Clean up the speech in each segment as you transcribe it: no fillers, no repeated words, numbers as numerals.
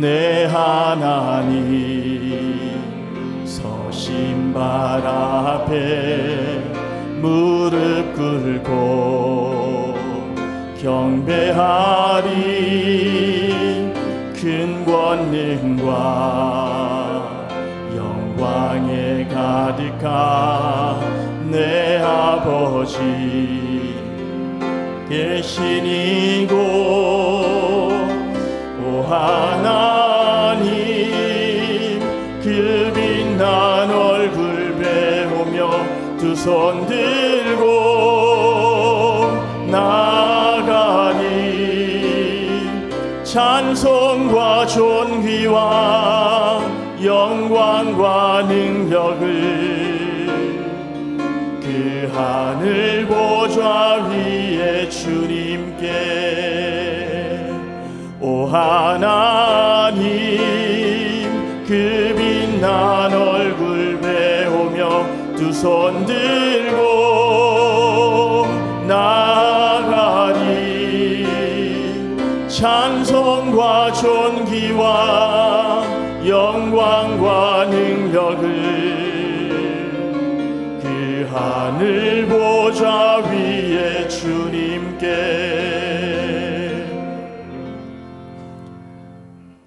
내 하나님 서신발 앞에 무릎 꿇고 경배하리. 큰 권능과 영광에 가득한 내 아버지 계신 이곳, 오 하나님 그 빛난 얼굴 배우며 두 손 들고 나가리. 찬송과 존귀와 영광과 능력을 그 하늘 보좌 위에 주님께, 오 하나님 그 빛난 얼굴 배우며 두 손 들고 나가리. 찬송과 존귀와 영광과 능력을 그 하늘 보좌 위에 주님께.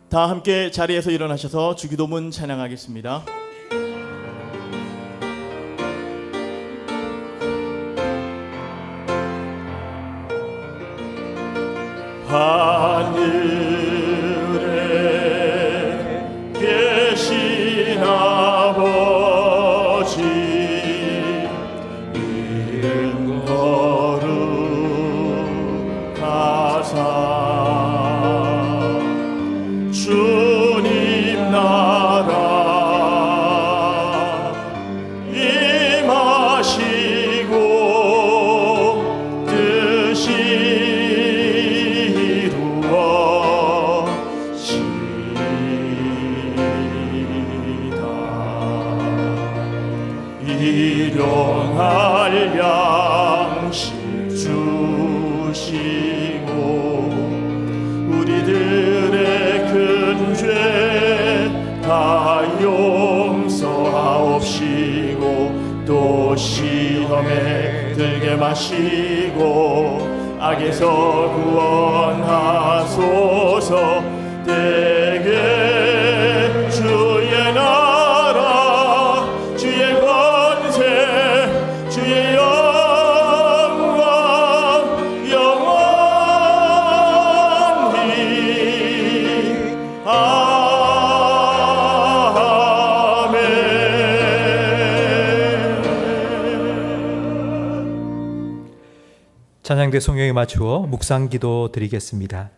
다 함께 자리에서 일어나셔서 주기도문 찬양하겠습니다. 하늘에 계신 아버지 이름 거룩하사 주님 나라 임하시고 뜻이 일용할 양식 주시고 우리들의 큰 죄 다 용서하옵시고 또 시험에 들게 마시고 악에서 구원하소서. 대개 주의 나라 주의 권세 주의 영광 영원히 아멘. 찬양대 성령에 맞추어 묵상기도 드리겠습니다.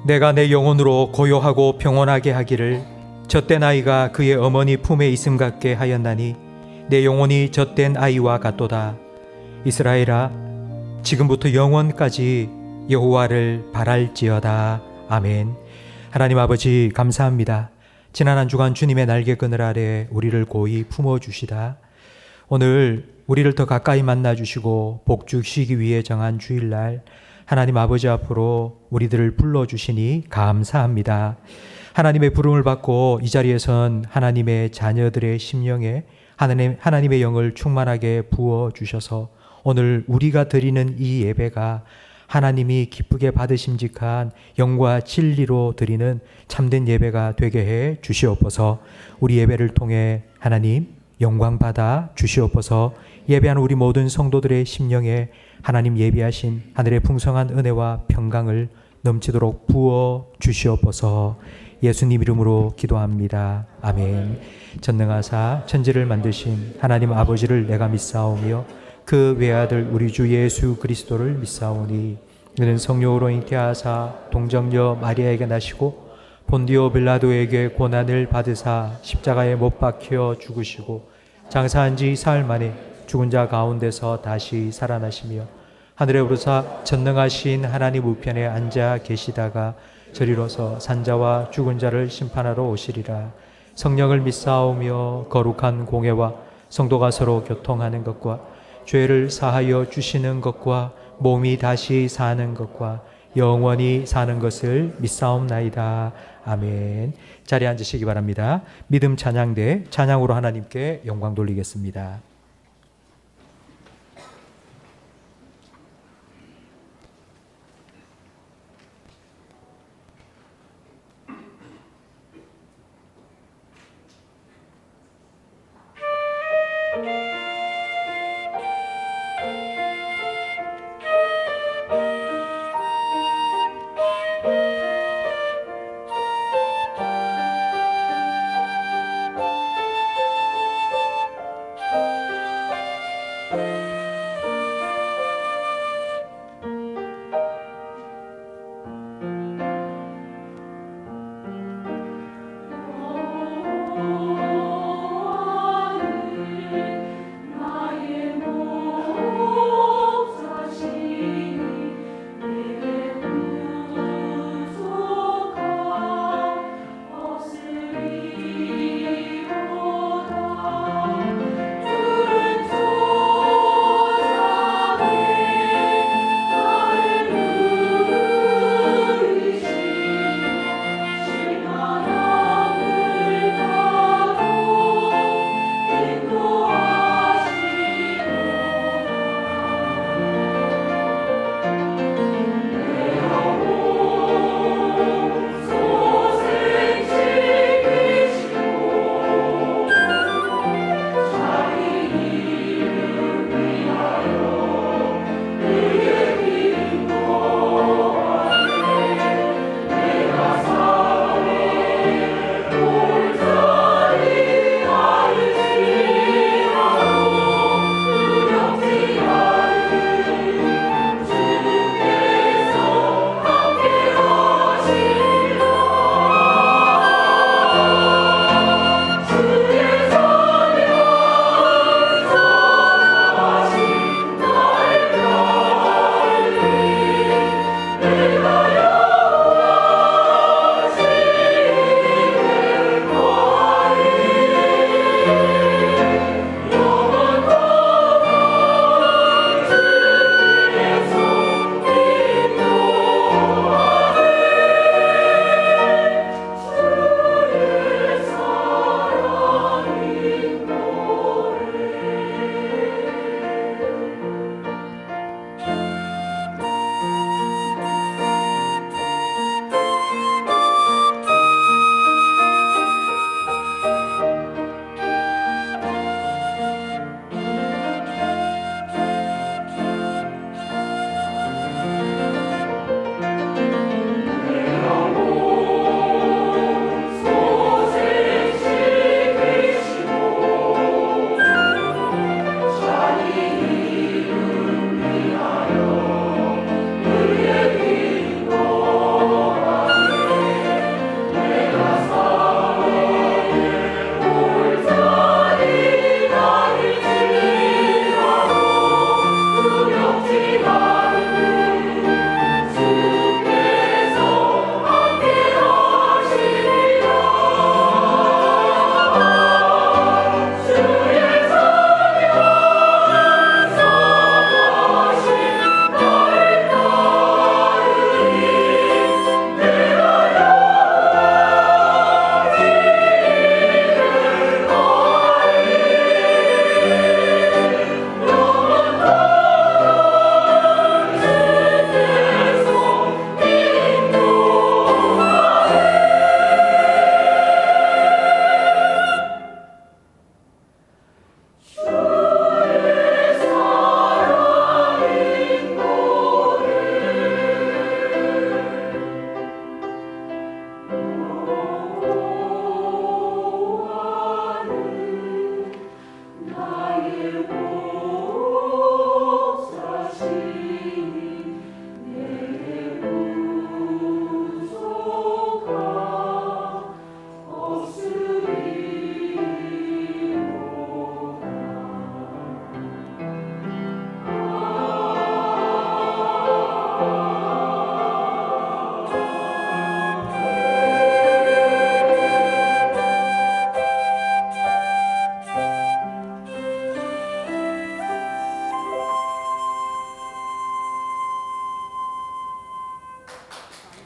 내가 내 영혼으로 고요하고 평온하게 하기를 젖된 아이가 그의 어머니 품에 있음 같게 하였나니 내 영혼이 젖된 아이와 같도다. 이스라엘아, 지금부터 영원까지 여호와를 바랄지어다. 아멘. 하나님 아버지 감사합니다. 지난 한 주간 주님의 날개그늘 아래 우리를 고이 품어주시다. 오늘 우리를 더 가까이 만나주시고 복주시기 위해 정한 주일날 하나님 아버지 앞으로 우리들을 불러주시니 감사합니다. 하나님의 부름을 받고 이 자리에선 하나님의 자녀들의 심령에 하나님의 영을 충만하게 부어주셔서 오늘 우리가 드리는 이 예배가 하나님이 기쁘게 받으심직한 영과 진리로 드리는 참된 예배가 되게 해 주시옵소서. 우리 예배를 통해 하나님 영광 받아 주시옵소서. 예배한 우리 모든 성도들의 심령에 하나님 예비하신 하늘의 풍성한 은혜와 평강을 넘치도록 부어 주시옵소서. 예수님 이름으로 기도합니다. 아멘. 전능하사 천지를 만드신 하나님 아버지를 내가 믿사오며 그 외아들 우리 주 예수 그리스도를 믿사오니 그는 성령으로 잉태하사 동정녀 마리아에게 나시고 본디오 빌라도에게 고난을 받으사 십자가에 못 박혀 죽으시고 장사한 지 사흘 만에 죽은 자 가운데서 다시 살아나시며 하늘에 오르사 전능하신 하나님 우편에 앉아 계시다가 저리로서 산자와 죽은 자를 심판하러 오시리라. 성령을 믿사오며 거룩한 공회와 성도가 서로 교통하는 것과 죄를 사하여 주시는 것과 몸이 다시 사는 것과 영원히 사는 것을 믿사옵나이다. 아멘. 자리에 앉으시기 바랍니다. 믿음 찬양대 찬양으로 하나님께 영광 돌리겠습니다.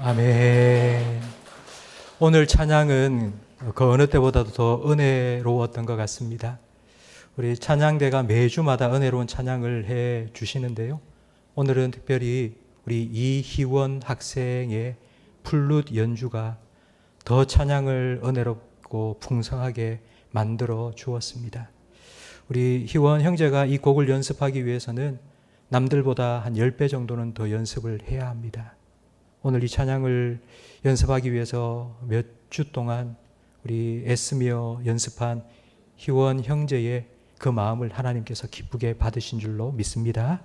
아멘. 오늘 찬양은 그 어느 때보다도 더 은혜로웠던 것 같습니다. 우리 찬양대가 매주마다 은혜로운 찬양을 해 주시는데요. 오늘은 특별히 우리 이희원 학생의 플룻 연주가 더 찬양을 은혜롭고 풍성하게 만들어 주었습니다. 우리 희원 형제가 이 곡을 연습하기 위해서는 남들보다 한 10배 정도는 더 연습을 해야 합니다. 오늘 이 찬양을 연습하기 위해서 몇 주 동안 우리 애쓰며 연습한 희원 형제의 그 마음을 하나님께서 기쁘게 받으신 줄로 믿습니다.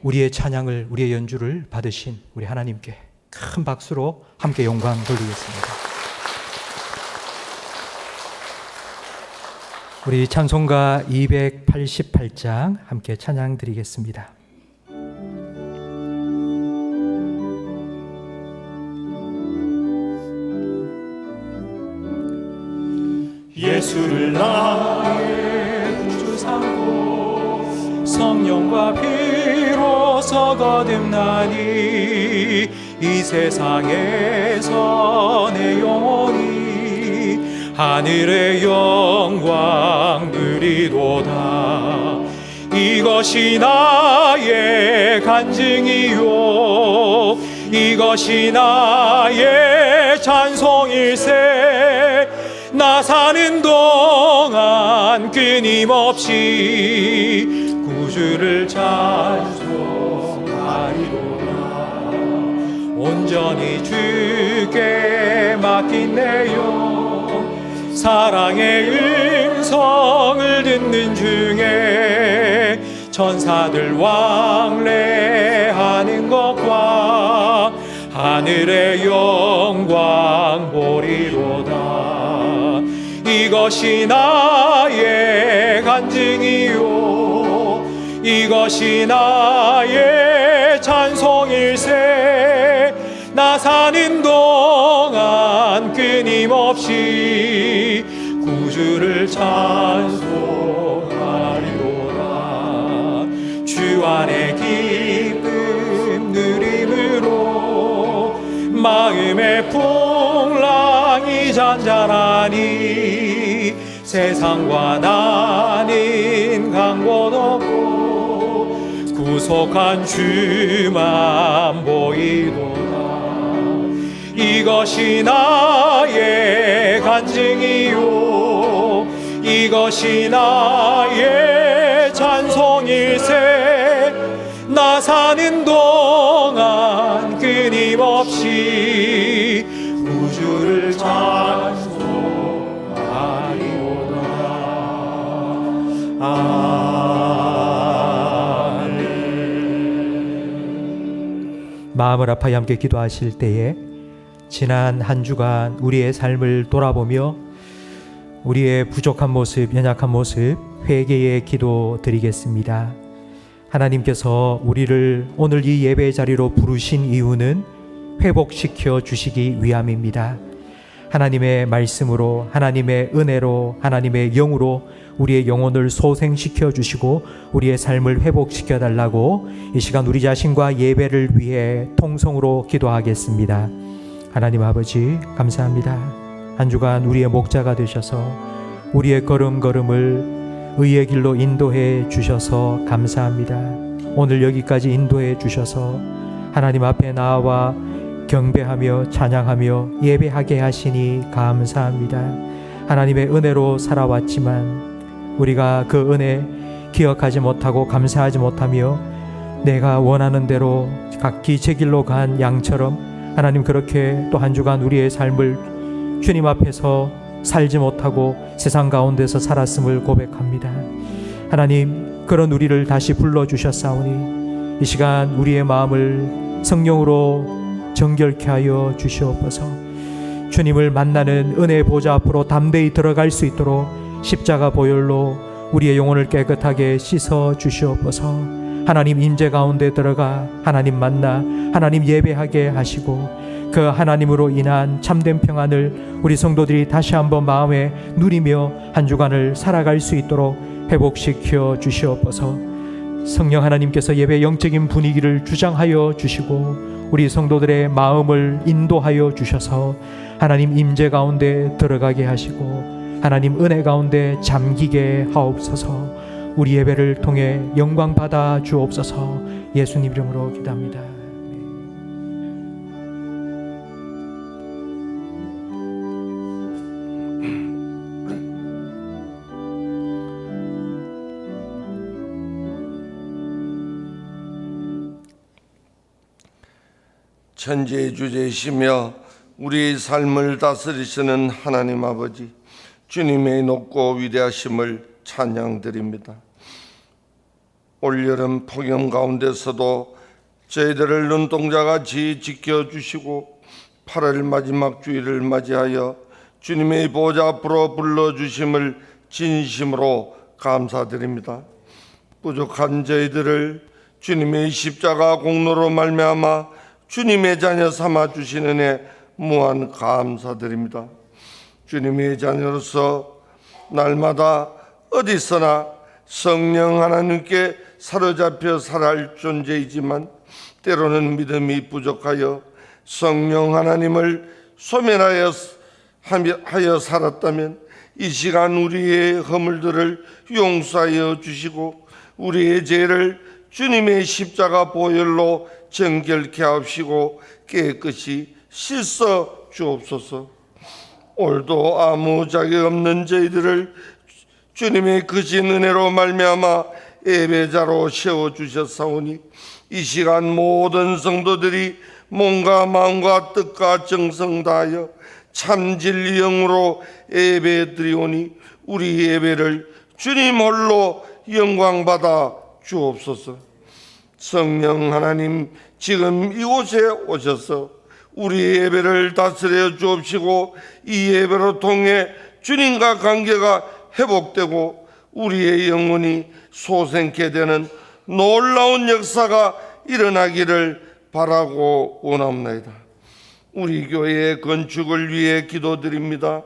우리의 찬양을, 우리의 연주를 받으신 우리 하나님께 큰 박수로 함께 영광 돌리겠습니다. 우리 찬송가 288장 함께 찬양 드리겠습니다. 예수를 나의 구주 삼고 성령과 피로서 거듭나니 이 세상에서 내 영혼이 하늘의 영광 누리도다. 이것이 나의 간증이요 이것이 나의 찬송일세. 나 사는 동안 끊임없이 구주를 찬송하리로다. 온전히 주께 맡긴 내 영 사랑의 음성을 듣는 중에 천사들 왕래하는 것과 하늘의 영광 보리로다. 이것이 나의 간증이요 이것이 나의 찬송일세. 나 사는 동안 끊임없이 구주를 찬송하리로다. 주 안에 기쁨 누림으로 마음의 풍랑이 잔잔하니 세상과 나는 간 곳 없고 구속한 주만 보이도다. 이것이 나의 간증이요 이것이 나의 찬송일세. 나 사는 동안 끊임없이 구주를 찬송하리로다. 아멘. 마음을 아파야 함께 기도하실 때에 지난 한 주간 우리의 삶을 돌아보며 우리의 부족한 모습, 연약한 모습 회개의 기도 드리겠습니다. 하나님께서 우리를 오늘 이 예배 자리로 부르신 이유는 회복시켜 주시기 위함입니다. 하나님의 말씀으로, 하나님의 은혜로, 하나님의 영으로 우리의 영혼을 소생시켜 주시고 우리의 삶을 회복시켜 달라고 이 시간 우리 자신과 예배를 위해 통성으로 기도하겠습니다. 하나님 아버지 감사합니다. 한 주간 우리의 목자가 되셔서 우리의 걸음걸음을 의의 길로 인도해 주셔서 감사합니다. 오늘 여기까지 인도해 주셔서 하나님 앞에 나와 경배하며 찬양하며 예배하게 하시니 감사합니다. 하나님의 은혜로 살아왔지만 우리가 그 은혜 기억하지 못하고 감사하지 못하며 내가 원하는 대로 각기 제 길로 간 양처럼 하나님 그렇게 또 한 주간 우리의 삶을 주님 앞에서 살지 못하고 세상 가운데서 살았음을 고백합니다. 하나님 그런 우리를 다시 불러주셨사오니 이 시간 우리의 마음을 성령으로 정결케 하여 주시옵소서. 주님을 만나는 은혜의 보좌 앞으로 담대히 들어갈 수 있도록 십자가 보혈로 우리의 영혼을 깨끗하게 씻어 주시옵소서. 하나님 임재 가운데 들어가 하나님 만나 하나님 예배하게 하시고 그 하나님으로 인한 참된 평안을 우리 성도들이 다시 한번 마음에 누리며 한 주간을 살아갈 수 있도록 회복시켜 주시옵소서. 성령 하나님께서 예배 영적인 분위기를 주장하여 주시고 우리 성도들의 마음을 인도하여 주셔서 하나님 임재 가운데 들어가게 하시고 하나님 은혜 가운데 잠기게 하옵소서. 우리 예배를 통해 영광 받아 주옵소서. 예수님 이름으로 기도합니다. 천지의 주제이시며 우리의 삶을 다스리시는 하나님 아버지, 주님의 높고 위대하심을 찬양드립니다. 올여름 폭염 가운데서도 저희들을 눈동자같이 지켜주시고 8월 마지막 주일을 맞이하여 주님의 보좌 앞으로 불러주심을 진심으로 감사드립니다. 부족한 저희들을 주님의 십자가 공로로 말미암아 주님의 자녀 삼아 주시는 은혜 무한 감사드립니다. 주님의 자녀로서 날마다 어디서나 성령 하나님께 사로잡혀 살아갈 존재이지만 때로는 믿음이 부족하여 성령 하나님을 소멸하여 살았다면 이 시간 우리의 허물들을 용서하여 주시고 우리의 죄를 주님의 십자가 보혈로 정결케 하옵시고 깨끗이 씻어 주옵소서. 오늘도 아무 자격 없는 저희들을 주님의 크신 은혜로 말미암아 예배자로 세워주셨사오니 이 시간 모든 성도들이 몸과 마음과 뜻과 정성 다하여 참 진리 영으로 예배드리오니 우리 예배를 주님 홀로 영광받아 주옵소서. 성령 하나님, 지금 이곳에 오셔서 우리 예배를 다스려 주옵시고 이 예배로 통해 주님과 관계가 회복되고 우리의 영혼이 소생케 되는 놀라운 역사가 일어나기를 바라고 원합니다. 우리 교회의 건축을 위해 기도드립니다.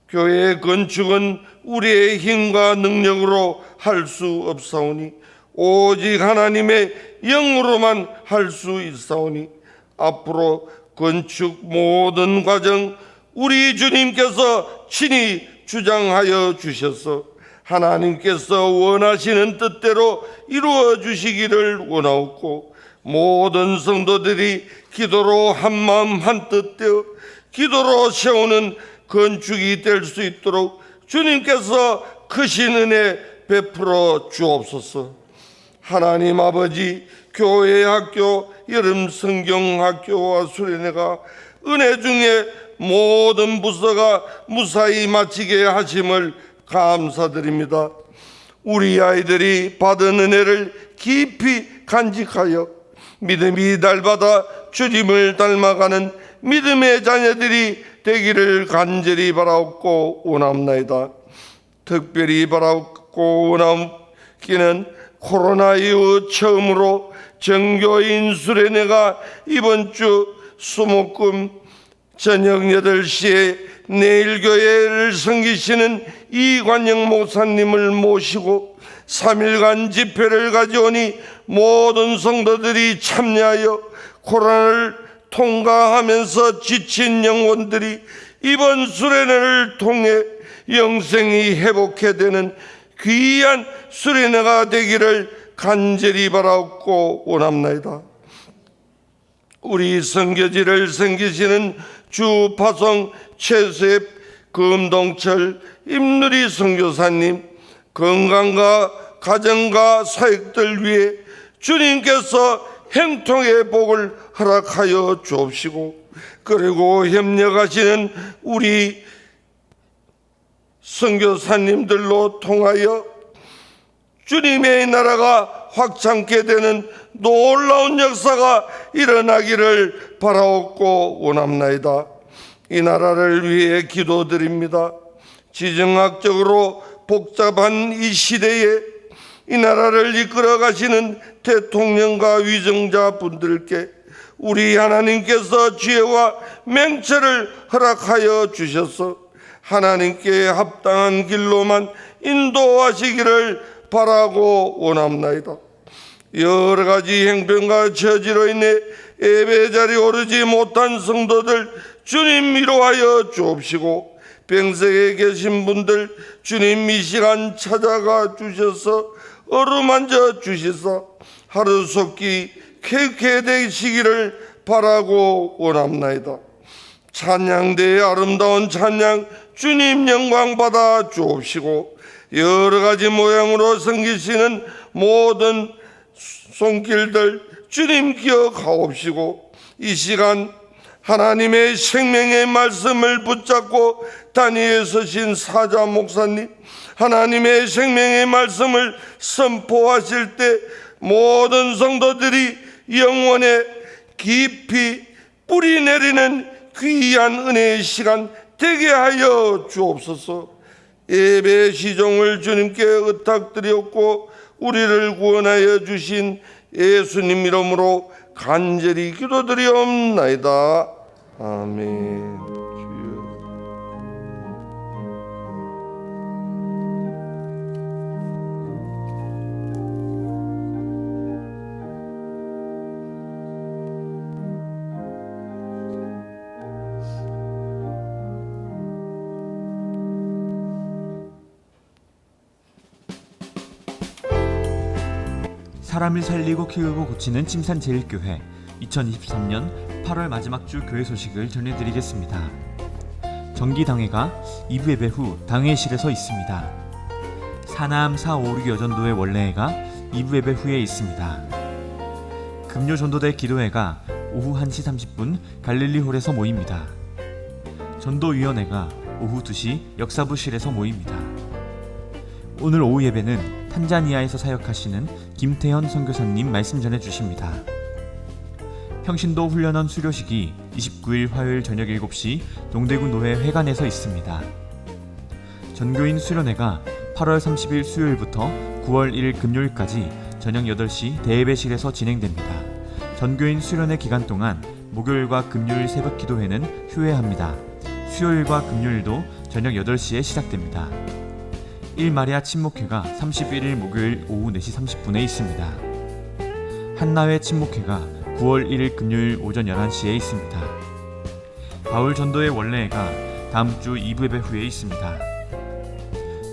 교회의 건축은 우리의 힘과 능력으로 할 수 없사오니 오직 하나님의 영으로만 할 수 있사오니 앞으로 건축 모든 과정 우리 주님께서 친히 주장하여 주셔서 하나님께서 원하시는 뜻대로 이루어 주시기를 원하옵고 모든 성도들이 기도로 한마음 한뜻 되어 기도로 세우는 건축이 될 수 있도록 주님께서 크신 은혜 베풀어 주옵소서. 하나님 아버지, 교회 학교, 여름 성경 학교와 수련회가 은혜 중에 모든 부서가 무사히 마치게 하심을 감사드립니다. 우리 아이들이 받은 은혜를 깊이 간직하여 믿음이 날마다 주님을 닮아가는 믿음의 자녀들이 되기를 간절히 바라옵고 원합나이다. 특별히 바라옵고 원하기는 코로나 이후 처음으로 정교인 수련회가 이번 주 수목금 저녁 8시에 내일 교회를 섬기시는 이관영 목사님을 모시고 3일간 집회를 가져오니 모든 성도들이 참여하여 코로나를 통과하면서 지친 영혼들이 이번 수련회를 통해 영생이 회복해 되는 귀한 수련회가 되기를 간절히 바라옵고 원합나이다. 우리 선교지를 섬기시는 주파송 최수엽 금동철 임누리 선교사님 건강과 가정과 사역들 위해 주님께서 행통의 복을 허락하여 주옵시고 그리고 협력하시는 우리 선교사님들로 통하여 주님의 나라가 확장케 되는 놀라운 역사가 일어나기를 바라옵고 원합나이다. 이 나라를 위해 기도드립니다. 지정학적으로 복잡한 이 시대에 이 나라를 이끌어 가시는 대통령과 위정자 분들께 우리 하나님께서 지혜와 맹철을 허락하여 주셔서 하나님께 합당한 길로만 인도하시기를 바라고 원합나이다. 여러 가지 행편과 처지로 인해 예배 자리에 오르지 못한 성도들 주님 위로하여 주옵시고, 병석에 계신 분들 주님 이 시간 찾아가 주셔서 어루만져 주시사 하루속히 쾌쾌 되시기를 바라고 원합나이다. 찬양대의 아름다운 찬양 주님 영광 받아 주옵시고, 여러 가지 모양으로 섬기시는 모든 손길들 주님 기억하옵시고, 이 시간 하나님의 생명의 말씀을 붙잡고 단위에 서신 사자 목사님, 하나님의 생명의 말씀을 선포하실 때 모든 성도들이 영혼에 깊이 뿌리 내리는 귀한 은혜의 시간 되게 하여 주옵소서. 예배 시종을 주님께 의탁드렸고 우리를 구원하여 주신 예수님 이름으로 간절히 기도드리옵나이다. 아멘. 주여. 사람을 살리고 키우고 고치는 침산제일교회 2023년 8월 마지막 주 교회 소식을 전해드리겠습니다. 정기당회가 2부 예배 후 당회실에서 있습니다. 사남 456 여전도회 원래회가 2부 예배 후에 있습니다. 금요 전도대 기도회가 오후 1시 30분 갈릴리홀에서 모입니다. 전도위원회가 오후 2시 역사부실에서 모입니다. 오늘 오후 예배는 탄자니아에서 사역하시는 김태현 선교사님 말씀 전해주십니다. 평신도 훈련원 수료식이 29일 화요일 저녁 7시 동대구 노회 회관에서 있습니다. 전교인 수련회가 8월 30일 수요일부터 9월 1일 금요일까지 저녁 8시 대예배실에서 진행됩니다. 전교인 수련회 기간 동안 목요일과 금요일 새벽 기도회는 휴회합니다. 수요일과 금요일도 저녁 8시에 시작됩니다. 1마리아 친목회가 31일 목요일 오후 4시 30분에 있습니다. 한나회 친목회가 9월 1일 금요일 오전 11시에 있습니다. 바울 전도회 원래회가 다음 주 2부 예배 후에 있습니다.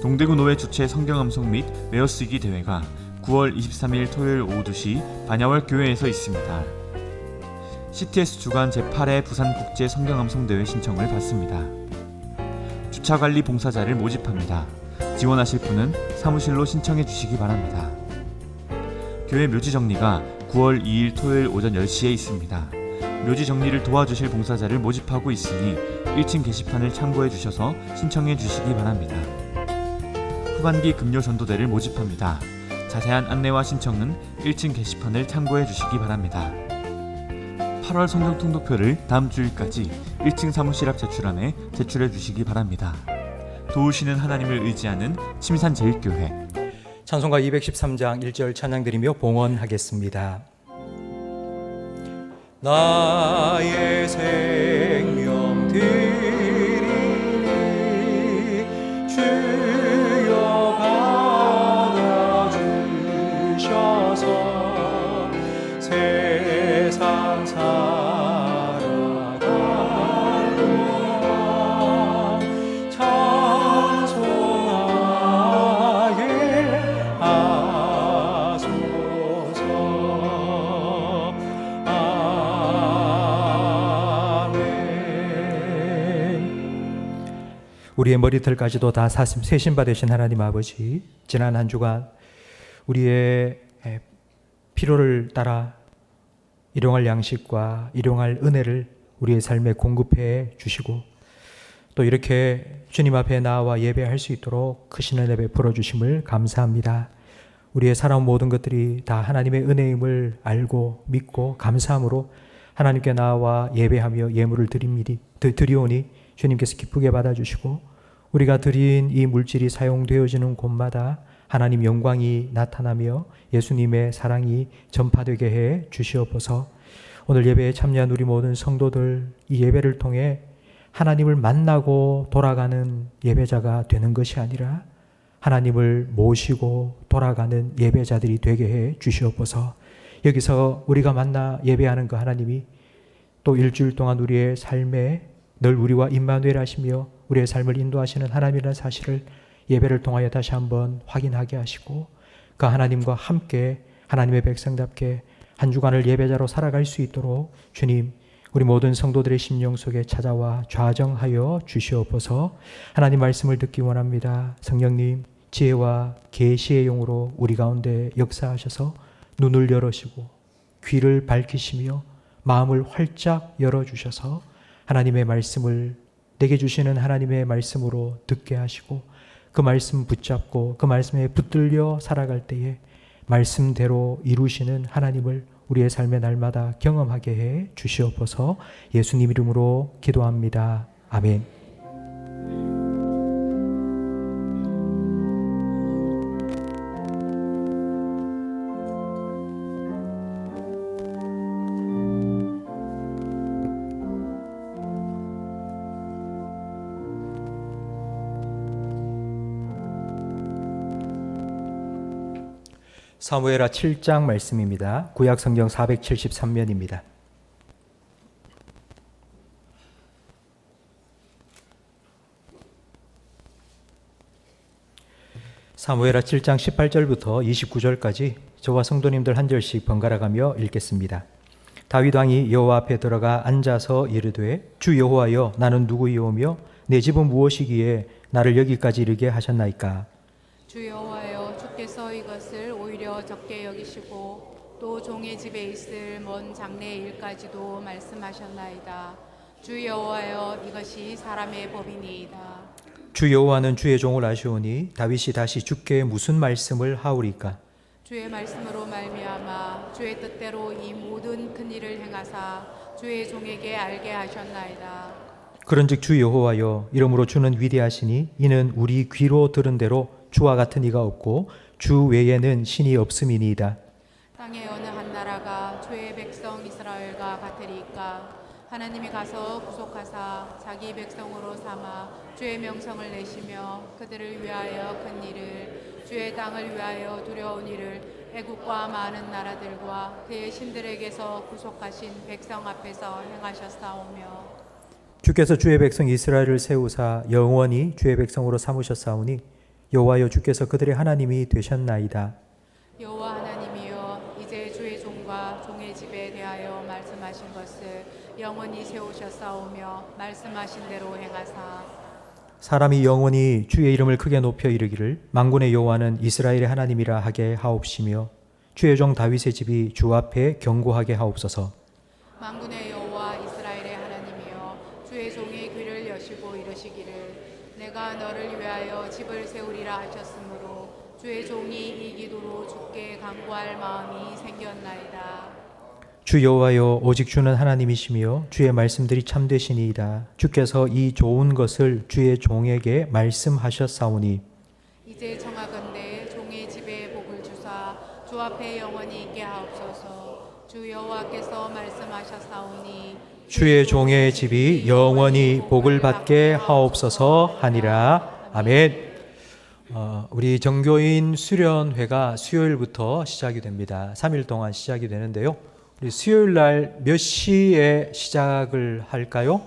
동대구 노회 주최 성경암송 및 외어쓰기 대회가 9월 23일 토요일 오후 2시 반야월 교회에서 있습니다. CTS 주간 제8회 부산국제 성경암송대회 신청을 받습니다. 주차관리 봉사자를 모집합니다. 지원하실 분은 사무실로 신청해 주시기 바랍니다. 교회 묘지 정리가 9월 2일 토요일 오전 10시에 있습니다. 묘지 정리를 도와주실 봉사자를 모집하고 있으니 1층 게시판을 참고해 주셔서 신청해 주시기 바랍니다. 후반기 금요 전도대를 모집합니다. 자세한 안내와 신청은 1층 게시판을 참고해 주시기 바랍니다. 8월 성경 통독표를 다음 주일까지 1층 사무실 앞 제출함에 제출해 주시기 바랍니다. 도우시는 하나님을 의지하는 침산제일교회. 찬송가 213장 1절 찬양드리며 봉헌하겠습니다. 나의 생명 드리니 주여 받아주셔서 세상 살아가리라. 찬송하게 하소서. 우리의 머리털까지도 다 세신 받으신 하나님 아버지, 지난 한 주간 우리의 필요를 따라 일용할 양식과 일용할 은혜를 우리의 삶에 공급해 주시고, 또 이렇게 주님 앞에 나와 예배할 수 있도록 크신 은혜 베풀어 주심을 감사합니다. 우리의 살아온 모든 것들이 다 하나님의 은혜임을 알고 믿고 감사함으로 하나님께 나와 예배하며 예물을 드리오니 주님께서 기쁘게 받아주시고, 우리가 드린 이 물질이 사용되어지는 곳마다 하나님 영광이 나타나며 예수님의 사랑이 전파되게 해 주시옵소서. 오늘 예배에 참여한 우리 모든 성도들, 이 예배를 통해 하나님을 만나고 돌아가는 예배자가 되는 것이 아니라 하나님을 모시고 돌아가는 예배자들이 되게 해 주시옵소서. 여기서 우리가 만나 예배하는 그 하나님이 또 일주일 동안 우리의 삶에 늘 우리와 임마누엘 하시며 우리의 삶을 인도하시는 하나님이라는 사실을 예배를 통하여 다시 한번 확인하게 하시고 그 하나님과 함께 하나님의 백성답게 한 주간을 예배자로 살아갈 수 있도록 주님 우리 모든 성도들의 심령 속에 찾아와 좌정하여 주시옵소서. 하나님 말씀을 듣기 원합니다. 성령님 지혜와 계시의 용으로 우리 가운데 역사하셔서 눈을 열으시고 귀를 밝히시며 마음을 활짝 열어주셔서 하나님의 말씀을 내게 주시는 하나님의 말씀으로 듣게 하시고 그 말씀 붙잡고 그 말씀에 붙들려 살아갈 때에 말씀대로 이루시는 하나님을 우리의 삶의 날마다 경험하게 해 주시옵소서. 예수님 이름으로 기도합니다. 아멘. 사무엘하 7장 말씀입니다. 구약 성경 473면입니다. 사무엘하 7장 18절부터 29절까지 저와 성도님들 한 절씩 번갈아 가며 읽겠습니다. 다윗 왕이 여호와 앞에 들어가 앉아서 이르되 주 여호와여 나는 누구이오며 내 집은 무엇이기에 나를 여기까지 이르게 하셨나이까. 주 여호와여 주께서 이것을 오히려 적게 여기시고 또 종의 집에 있을 먼 장래 일까지도 말씀하셨나이다. 주 여호와여 이것이 사람의 법이니이다. 주 여호와는 주의 종을 아시오니 다윗이 다시 주께 무슨 말씀을 하오리까. 주의 말씀으로 말미암아 주의 뜻대로 이 모든 큰 일을 행하사 주의 종에게 알게 하셨나이다. 그런즉 주 여호와여 이러므로 주는 위대하시니 이는 우리 귀로 들은 대로 주와 같은 이가 없고 주 외에는 신이 없음이니이다. 땅의 어느 한 나라가 주의 백성 이스라엘과 같으리까. 하나님이 가서 구속하사 자기 백성으로 삼아 주의 명성을 내시며 그들을 위하여 큰 일을 주의 땅을 위하여 두려운 일을 애국과 많은 나라들과 그의 신들에게서 구속하신 백성 앞에서 행하셨사오며 주께서 주의 백성 이스라엘을 세우사 영원히 주의 백성으로 삼으셨사오니 여호와여 주께서 그들의 하나님이 되셨나이다. 여호와 하나님이여 이제 주의 종과 종의 집에 대하여 말씀하신 것을 영원히 세우셨사오며 말씀하신 대로 행하사 사람이 영원히 주의 이름을 크게 높여 이르기를 만군의 여호와는 이스라엘의 하나님이라 하게 하옵시며 주의 종 다윗의 집이 주 앞에 견고하게 하옵소서. 만군의 여호와 이스라엘의 하나님이여 주의 종의 귀를 여시고 이르시기를 내가 너를 위하여 집을 세우리라 하셨으므로 주의 종이 이 기도로 주께 간구할 마음이 생겼나이다. 주 여호와여 오직 주는 하나님이시며 주의 말씀들이 참되시니이다. 주께서 이 좋은 것을 주의 종에게 말씀하셨사오니 이제 청하건대 종의 집에 복을 주사 주 앞에 영원히 있게 하옵소서. 주 여호와께서 말씀하셨사오니 주의 종의 집이 영원히 복을 받게 하옵소서 하니라. 아멘. 우리 정교인 수련회가 수요일부터 시작이 됩니다. 3일 동안 시작이 되는데요. 우리 수요일 날 몇 시에 시작을 할까요?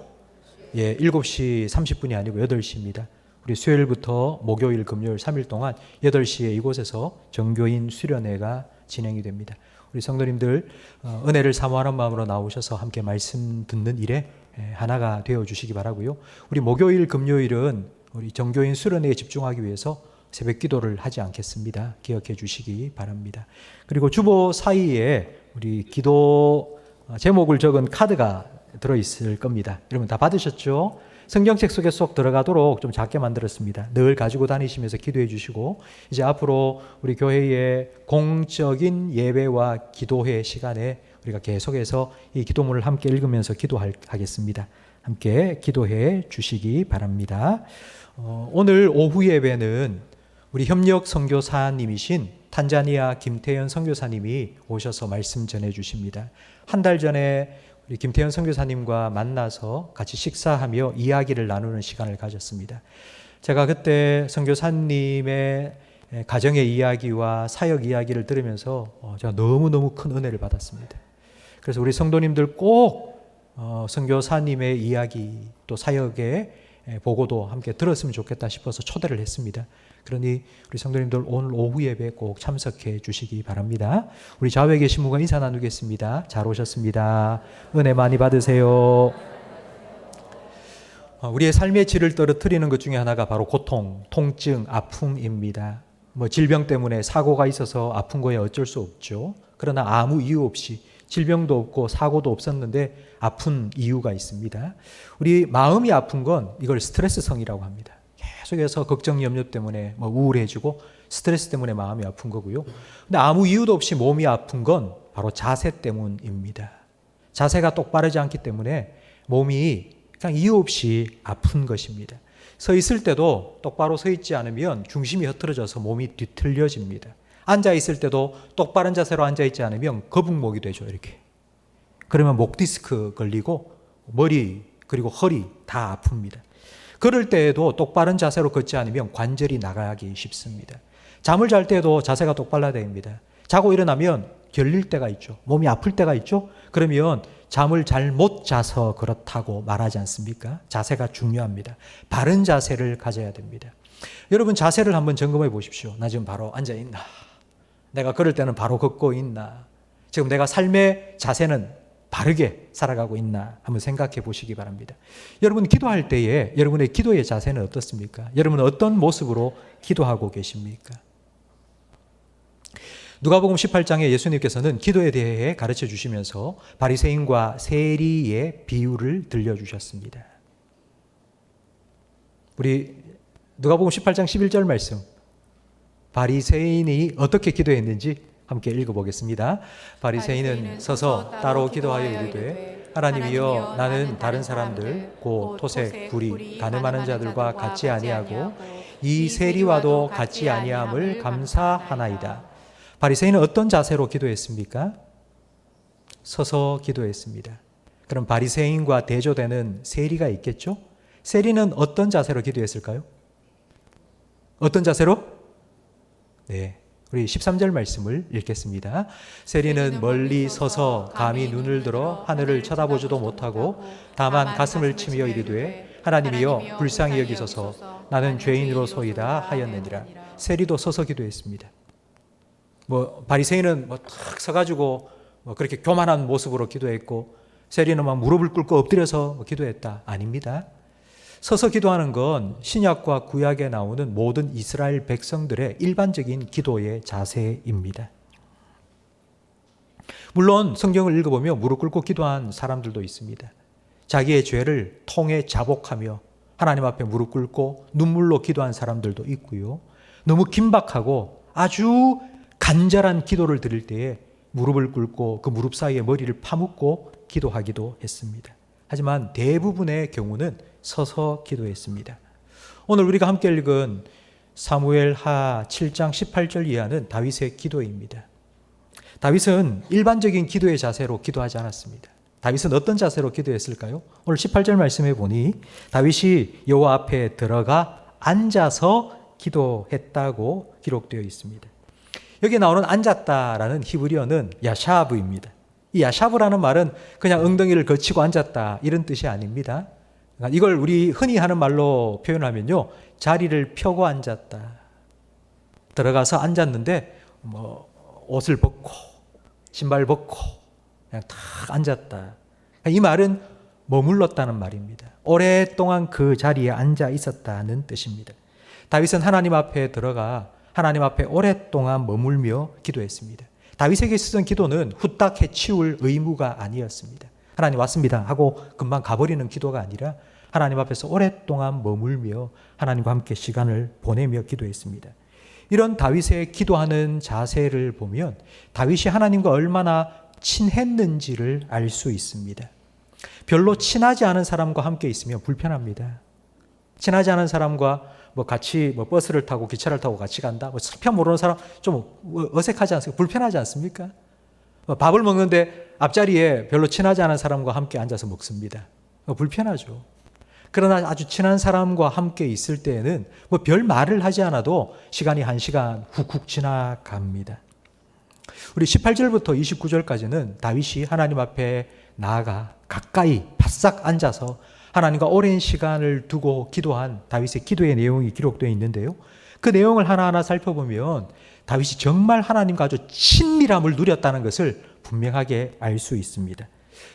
예, 7시 30분이 아니고 8시입니다. 우리 수요일부터 목요일, 금요일 3일 동안 8시에 이곳에서 정교인 수련회가 진행이 됩니다. 우리 성도님들 은혜를 사모하는 마음으로 나오셔서 함께 말씀 듣는 일에 하나가 되어 주시기 바라고요. 우리 목요일, 금요일은 우리 정교인 수련회에 집중하기 위해서 새벽 기도를 하지 않겠습니다. 기억해 주시기 바랍니다. 그리고 주보 사이에 우리 기도 제목을 적은 카드가 들어있을 겁니다. 여러분 다 받으셨죠? 성경책 속에 쏙 들어가도록 좀 작게 만들었습니다. 늘 가지고 다니시면서 기도해 주시고 이제 앞으로 우리 교회의 공적인 예배와 기도회 시간에 우리가 계속해서 이 기도문을 함께 읽으면서 기도하겠습니다. 함께 기도해 주시기 바랍니다. 오늘 오후 예배는 우리 협력 선교사님이신 탄자니아 김태현 선교사님이 오셔서 말씀 전해 주십니다. 한 달 전에 우리 김태현 선교사님과 만나서 같이 식사하며 이야기를 나누는 시간을 가졌습니다. 제가 그때 선교사님의 가정의 이야기와 사역 이야기를 들으면서 제가 너무너무 큰 은혜를 받았습니다. 그래서 우리 성도님들 꼭 선교사님의 이야기 또 사역의 보고도 함께 들었으면 좋겠다 싶어서 초대를 했습니다. 그러니 우리 성도님들 오늘 오후 예배 꼭 참석해 주시기 바랍니다. 우리 좌우에 계신 분과 인사 나누겠습니다. 잘 오셨습니다. 은혜 많이 받으세요. 우리의 삶의 질을 떨어뜨리는 것 중에 하나가 바로 고통, 통증, 아픔입니다. 질병 때문에 사고가 있어서 아픈 거에 어쩔 수 없죠. 그러나 아무 이유 없이 질병도 없고 사고도 없었는데 아픈 이유가 있습니다. 우리 마음이 아픈 건 이걸 스트레스성이라고 합니다. 계속해서 걱정, 염려 때문에 우울해지고 스트레스 때문에 마음이 아픈 거고요. 근데 아무 이유도 없이 몸이 아픈 건 바로 자세 때문입니다. 자세가 똑바르지 않기 때문에 몸이 그냥 이유 없이 아픈 것입니다. 서 있을 때도 똑바로 서 있지 않으면 중심이 흐트러져서 몸이 뒤틀려집니다. 앉아 있을 때도 똑바른 자세로 앉아 있지 않으면 거북목이 되죠. 이렇게. 그러면 목 디스크 걸리고 머리 그리고 허리 다 아픕니다. 걸을 때에도 똑바른 자세로 걷지 않으면 관절이 나가기 쉽습니다. 잠을 잘 때도 자세가 똑바라야 됩니다. 자고 일어나면 결릴 때가 있죠. 몸이 아플 때가 있죠. 그러면 잠을 잘 못 자서 그렇다고 말하지 않습니까? 자세가 중요합니다. 바른 자세를 가져야 됩니다. 여러분 자세를 한번 점검해 보십시오. 나 지금 바로 앉아 있나? 내가 걸을 때는 바로 걷고 있나? 지금 내가 삶의 자세는 바르게 살아가고 있나? 한번 생각해 보시기 바랍니다. 여러분 기도할 때에 여러분의 기도의 자세는 어떻습니까? 여러분은 어떤 모습으로 기도하고 계십니까? 누가복음 18장에 예수님께서는 기도에 대해 가르쳐 주시면서 바리새인과 세리의 비유를 들려주셨습니다. 우리 누가복음 18장 11절 말씀, 바리새인이 어떻게 기도했는지 함께 읽어보겠습니다. 바리새인은 서서 따로 기도하여 이르되 하나님이여 나는 다른 사람들 곧 토색, 불의, 가늠하는 자들과 같이 아니하고 이 세리와도 같이 아니함을 감사하나이다. 바리새인은 어떤 자세로 기도했습니까? 서서 기도했습니다. 그럼 바리새인과 대조되는 세리가 있겠죠? 세리는 어떤 자세로 기도했을까요? 어떤 자세로? 네, 우리 13절 말씀을 읽겠습니다. 세리는 멀리 서서 감히 눈을 들어 하늘을 쳐다보지도 못하고 다만 가슴을 치며 이르되 하나님이여 불쌍히 여기소서 나는 죄인으로소이다 하였느니라. 세리도 서서 기도했습니다. 바리새인은 탁 서가지고 그렇게 교만한 모습으로 기도했고 세리는 막 무릎을 꿇고 엎드려서 기도했다. 아닙니다. 서서 기도하는 건 신약과 구약에 나오는 모든 이스라엘 백성들의 일반적인 기도의 자세입니다. 물론 성경을 읽어보면 무릎 꿇고 기도한 사람들도 있습니다. 자기의 죄를 통해 자복하며 하나님 앞에 무릎 꿇고 눈물로 기도한 사람들도 있고요. 너무 긴박하고 아주 간절한 기도를 드릴 때에 무릎을 꿇고 그 무릎 사이에 머리를 파묻고 기도하기도 했습니다. 하지만 대부분의 경우는 서서 기도했습니다. 오늘 우리가 함께 읽은 사무엘하 7장 18절 이하는 다윗의 기도입니다. 다윗은 일반적인 기도의 자세로 기도하지 않았습니다. 다윗은 어떤 자세로 기도했을까요? 오늘 18절 말씀해 보니 다윗이 여호와 앞에 들어가 앉아서 기도했다고 기록되어 있습니다. 여기 나오는 앉았다라는 히브리어는 야샤브입니다. 이 야샤브라는 말은 그냥 엉덩이를 거치고 앉았다 이런 뜻이 아닙니다. 이걸 우리 흔히 하는 말로 표현하면요, 자리를 펴고 앉았다. 들어가서 앉았는데 옷을 벗고 신발 벗고 그냥 탁 앉았다. 이 말은 머물렀다는 말입니다. 오랫동안 그 자리에 앉아 있었다는 뜻입니다. 다윗은 하나님 앞에 들어가 하나님 앞에 오랫동안 머물며 기도했습니다. 다윗에게 있었던 기도는 후딱 해치울 의무가 아니었습니다. 하나님 왔습니다 하고 금방 가버리는 기도가 아니라 하나님 앞에서 오랫동안 머물며 하나님과 함께 시간을 보내며 기도했습니다. 이런 다윗의 기도하는 자세를 보면 다윗이 하나님과 얼마나 친했는지를 알 수 있습니다. 별로 친하지 않은 사람과 함께 있으면 불편합니다. 친하지 않은 사람과 같이 버스를 타고 기차를 타고 같이 간다. 편 모르는 사람 좀 어색하지 않습니까? 불편하지 않습니까? 밥을 먹는데 앞자리에 별로 친하지 않은 사람과 함께 앉아서 먹습니다. 불편하죠. 그러나 아주 친한 사람과 함께 있을 때에는 뭐 별 말을 하지 않아도 시간이 1시간 훅훅 지나갑니다. 우리 18절부터 29절까지는 다윗이 하나님 앞에 나아가 가까이 바싹 앉아서 하나님과 오랜 시간을 두고 기도한 다윗의 기도의 내용이 기록되어 있는데요. 그 내용을 하나하나 살펴보면 다윗이 정말 하나님과 아주 친밀함을 누렸다는 것을 분명하게 알 수 있습니다.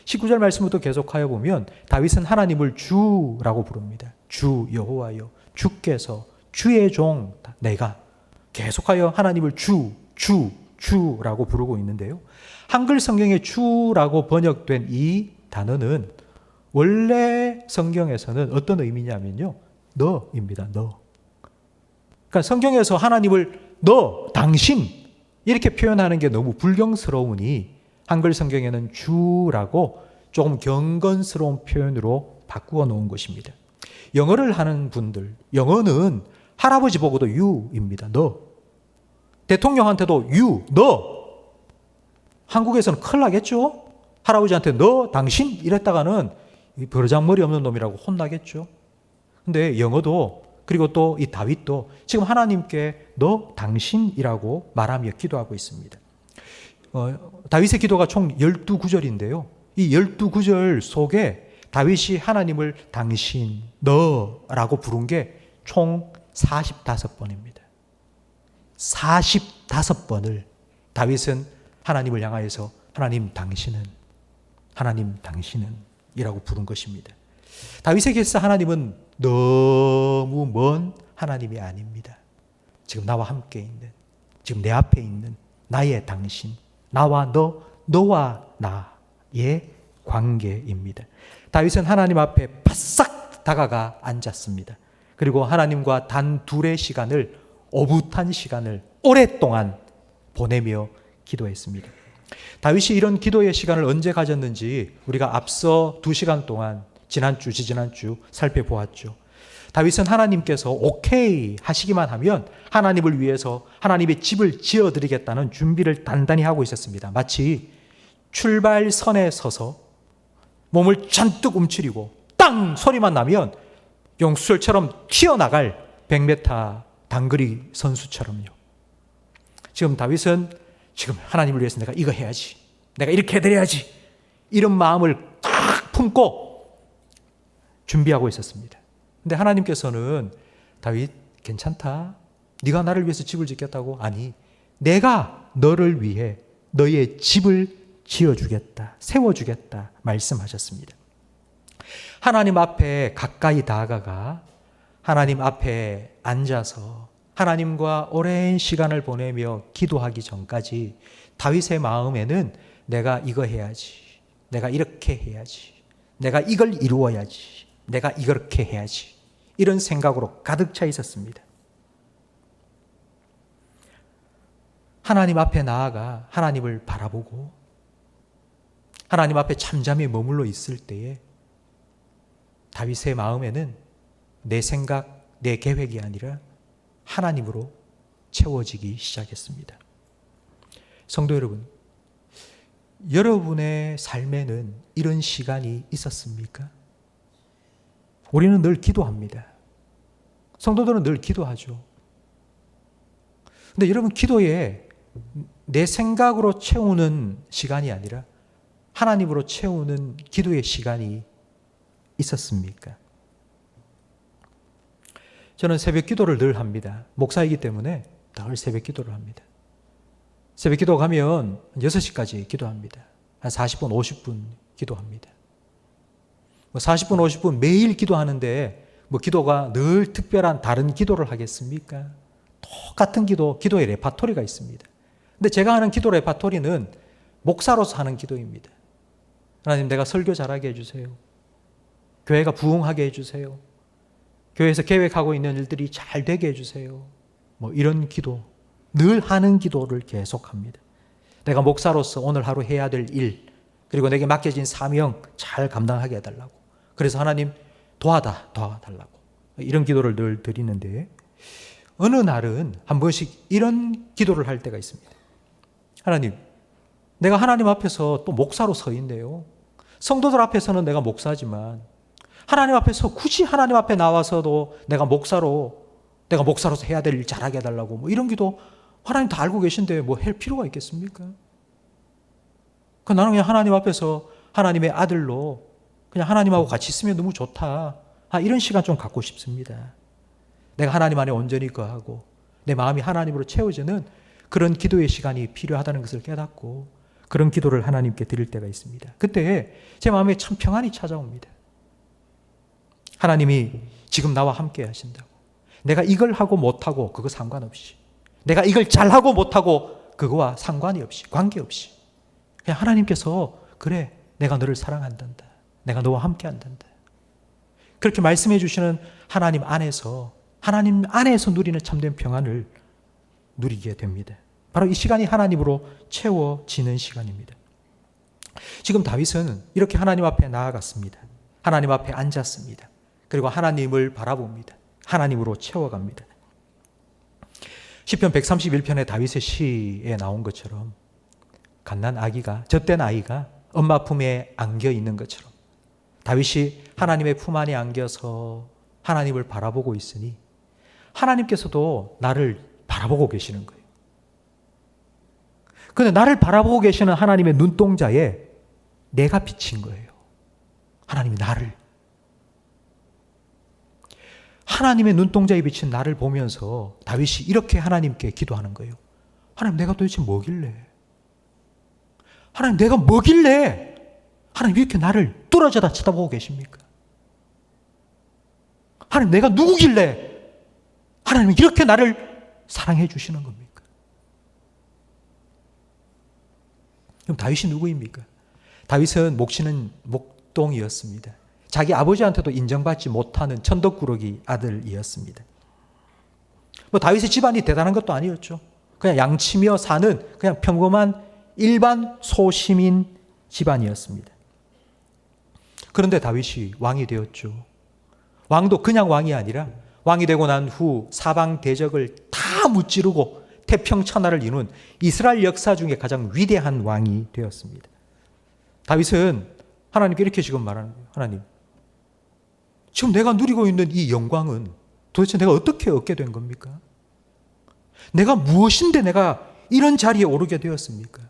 19절 말씀부터 계속하여 보면 다윗은 하나님을 주라고 부릅니다. 주 여호와여, 주께서, 주의 종 내가, 계속하여 하나님을 주라고 부르고 있는데요. 한글 성경에 주라고 번역된 이 단어는 원래 성경에서는 어떤 의미냐면요, 너입니다. 너. 그러니까 성경에서 하나님을 너, 당신 이렇게 표현하는 게 너무 불경스러우니 한글 성경에는 주라고 조금 경건스러운 표현으로 바꾸어 놓은 것입니다. 영어를 하는 분들, 영어는 할아버지 보고도 you입니다. 너. 대통령한테도 you, 너. 한국에서는 큰일 나겠죠? 할아버지한테 너, 당신 이랬다가는 버르장머리 없는 놈이라고 혼나겠죠? 근데 영어도, 그리고 또 이 다윗도 지금 하나님께 너, 당신이라고 말하며 기도하고 있습니다. 다윗의 기도가 총 12구절인데요. 이 12구절 속에 다윗이 하나님을 당신, 너라고 부른 게 총 45번입니다. 45번을 다윗은 하나님을 향하여서 하나님 당신은 이라고 부른 것입니다. 다윗에게서 하나님은 너무 먼 하나님이 아닙니다. 지금 나와 함께 있는, 지금 내 앞에 있는 나의 당신, 나와 너, 너와 나의 관계입니다. 다윗은 하나님 앞에 바싹 다가가 앉았습니다. 그리고 하나님과 단 둘의 시간을, 오붓한 시간을 오랫동안 보내며 기도했습니다. 다윗이 이런 기도의 시간을 언제 가졌는지 우리가 앞서 2시간 동안 지난주, 지지난주 살펴보았죠. 다윗은 하나님께서 오케이 하시기만 하면 하나님을 위해서 하나님의 집을 지어드리겠다는 준비를 단단히 하고 있었습니다. 마치 출발선에 서서 몸을 잔뜩 움츠리고 땅 소리만 나면 용수철처럼 튀어나갈 100m 단거리 선수처럼요. 지금 다윗은 지금 하나님을 위해서 내가 이거 해야지, 내가 이렇게 해드려야지, 이런 마음을 딱 품고 준비하고 있었습니다. 근데 하나님께서는 다윗 괜찮다, 네가 나를 위해서 집을 짓겠다고? 아니, 내가 너를 위해 너의 집을 지어주겠다, 세워주겠다 말씀하셨습니다. 하나님 앞에 가까이 다가가 하나님 앞에 앉아서 하나님과 오랜 시간을 보내며 기도하기 전까지 다윗의 마음에는 내가 이거 해야지, 내가 이렇게 해야지, 내가 이걸 이루어야지, 내가 이렇게 해야지, 이런 생각으로 가득 차 있었습니다. 하나님 앞에 나아가 하나님을 바라보고 하나님 앞에 잠잠히 머물러 있을 때에 다윗의 마음에는 내 생각, 내 계획이 아니라 하나님으로 채워지기 시작했습니다. 성도 여러분, 여러분의 삶에는 이런 시간이 있었습니까? 우리는 늘 기도합니다. 성도들은 늘 기도하죠. 근데 여러분, 기도에 내 생각으로 채우는 시간이 아니라 하나님으로 채우는 기도의 시간이 있었습니까? 저는 새벽 기도를 늘 합니다. 목사이기 때문에 늘 새벽 기도를 합니다. 새벽 기도 가면 6시까지 기도합니다. 한 40분, 50분 기도합니다. 40분, 50분 매일 기도하는데 기도가 늘 특별한 다른 기도를 하겠습니까? 똑같은 기도의 레파토리가 있습니다. 근데 제가 하는 기도 레파토리는 목사로서 하는 기도입니다. 하나님, 내가 설교 잘하게 해주세요. 교회가 부흥하게 해주세요. 교회에서 계획하고 있는 일들이 잘 되게 해주세요. 이런 기도, 늘 하는 기도를 계속합니다. 내가 목사로서 오늘 하루 해야 될 일, 그리고 내게 맡겨진 사명 잘 감당하게 해달라고. 그래서 하나님 도와달라고. 이런 기도를 늘 드리는데, 어느 날은 한 번씩 이런 기도를 할 때가 있습니다. 하나님, 내가 하나님 앞에서 또 목사로 서 있네요. 성도들 앞에서는 내가 목사지만 하나님 앞에서 굳이 하나님 앞에 나와서도 내가 목사로서 해야 될 일 잘하게 해달라고 뭐 이런 기도 하나님 다 알고 계신데 뭐 할 필요가 있겠습니까? 나는 그냥 하나님 앞에서 하나님의 아들로 그냥 하나님하고 같이 있으면 너무 좋다. 이런 시간 좀 갖고 싶습니다. 내가 하나님 안에 온전히 거하고 내 마음이 하나님으로 채워지는 그런 기도의 시간이 필요하다는 것을 깨닫고 그런 기도를 하나님께 드릴 때가 있습니다. 그때 제 마음에 참 평안이 찾아옵니다. 하나님이 지금 나와 함께 하신다고. 내가 이걸 하고 못하고 그거 상관없이, 내가 이걸 잘하고 못하고 그거와 상관이 없이, 관계없이 그냥 하나님께서 그래, 내가 너를 사랑한단다. 내가 너와 함께 한단다. 그렇게 말씀해 주시는 하나님 안에서 누리는 참된 평안을 누리게 됩니다. 바로 이 시간이 하나님으로 채워지는 시간입니다. 지금 다윗은 이렇게 하나님 앞에 나아갔습니다. 하나님 앞에 앉았습니다. 그리고 하나님을 바라봅니다. 하나님으로 채워갑니다. 시편 131편의 다윗의 시에 나온 것처럼 젖된 아이가 엄마 품에 안겨 있는 것처럼 다윗이 하나님의 품 안에 안겨서 하나님을 바라보고 있으니 하나님께서도 나를 바라보고 계시는 거예요. 그런데 나를 바라보고 계시는 하나님의 눈동자에 내가 비친 거예요. 하나님의 눈동자에 비친 나를 보면서 다윗이 이렇게 하나님께 기도하는 거예요. 하나님, 내가 도대체 뭐길래? 하나님, 내가 뭐길래? 하나님, 이렇게 나를 뚫어져다 쳐다보고 계십니까? 하나님, 내가 누구길래? 하나님은 이렇게 나를 사랑해 주시는 겁니까? 그럼 다윗이 누구입니까? 다윗은 목시는 목동이었습니다. 자기 아버지한테도 인정받지 못하는 천덕꾸러기 아들이었습니다. 다윗의 집안이 대단한 것도 아니었죠. 그냥 양치며 사는 그냥 평범한 일반 소시민 집안이었습니다. 그런데 다윗이 왕이 되었죠. 왕도 그냥 왕이 아니라 왕이 되고 난 후 사방 대적을 다 무찌르고 태평천하를 이룬 이스라엘 역사 중에 가장 위대한 왕이 되었습니다. 다윗은 하나님께 이렇게 지금 말하는 거예요. 하나님, 지금 내가 누리고 있는 이 영광은 도대체 내가 어떻게 얻게 된 겁니까? 내가 무엇인데 내가 이런 자리에 오르게 되었습니까?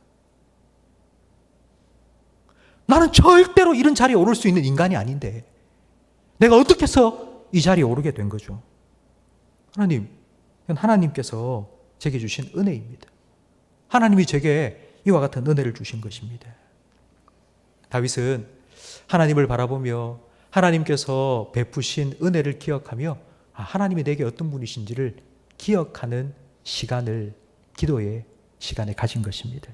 나는 절대로 이런 자리에 오를 수 있는 인간이 아닌데 내가 어떻게 해서 이 자리에 오르게 된 거죠? 하나님, 이건 하나님께서 제게 주신 은혜입니다. 하나님이 제게 이와 같은 은혜를 주신 것입니다. 다윗은 하나님을 바라보며 하나님께서 베푸신 은혜를 기억하며 하나님이 내게 어떤 분이신지를 기억하는 시간을, 기도의 시간에 가진 것입니다.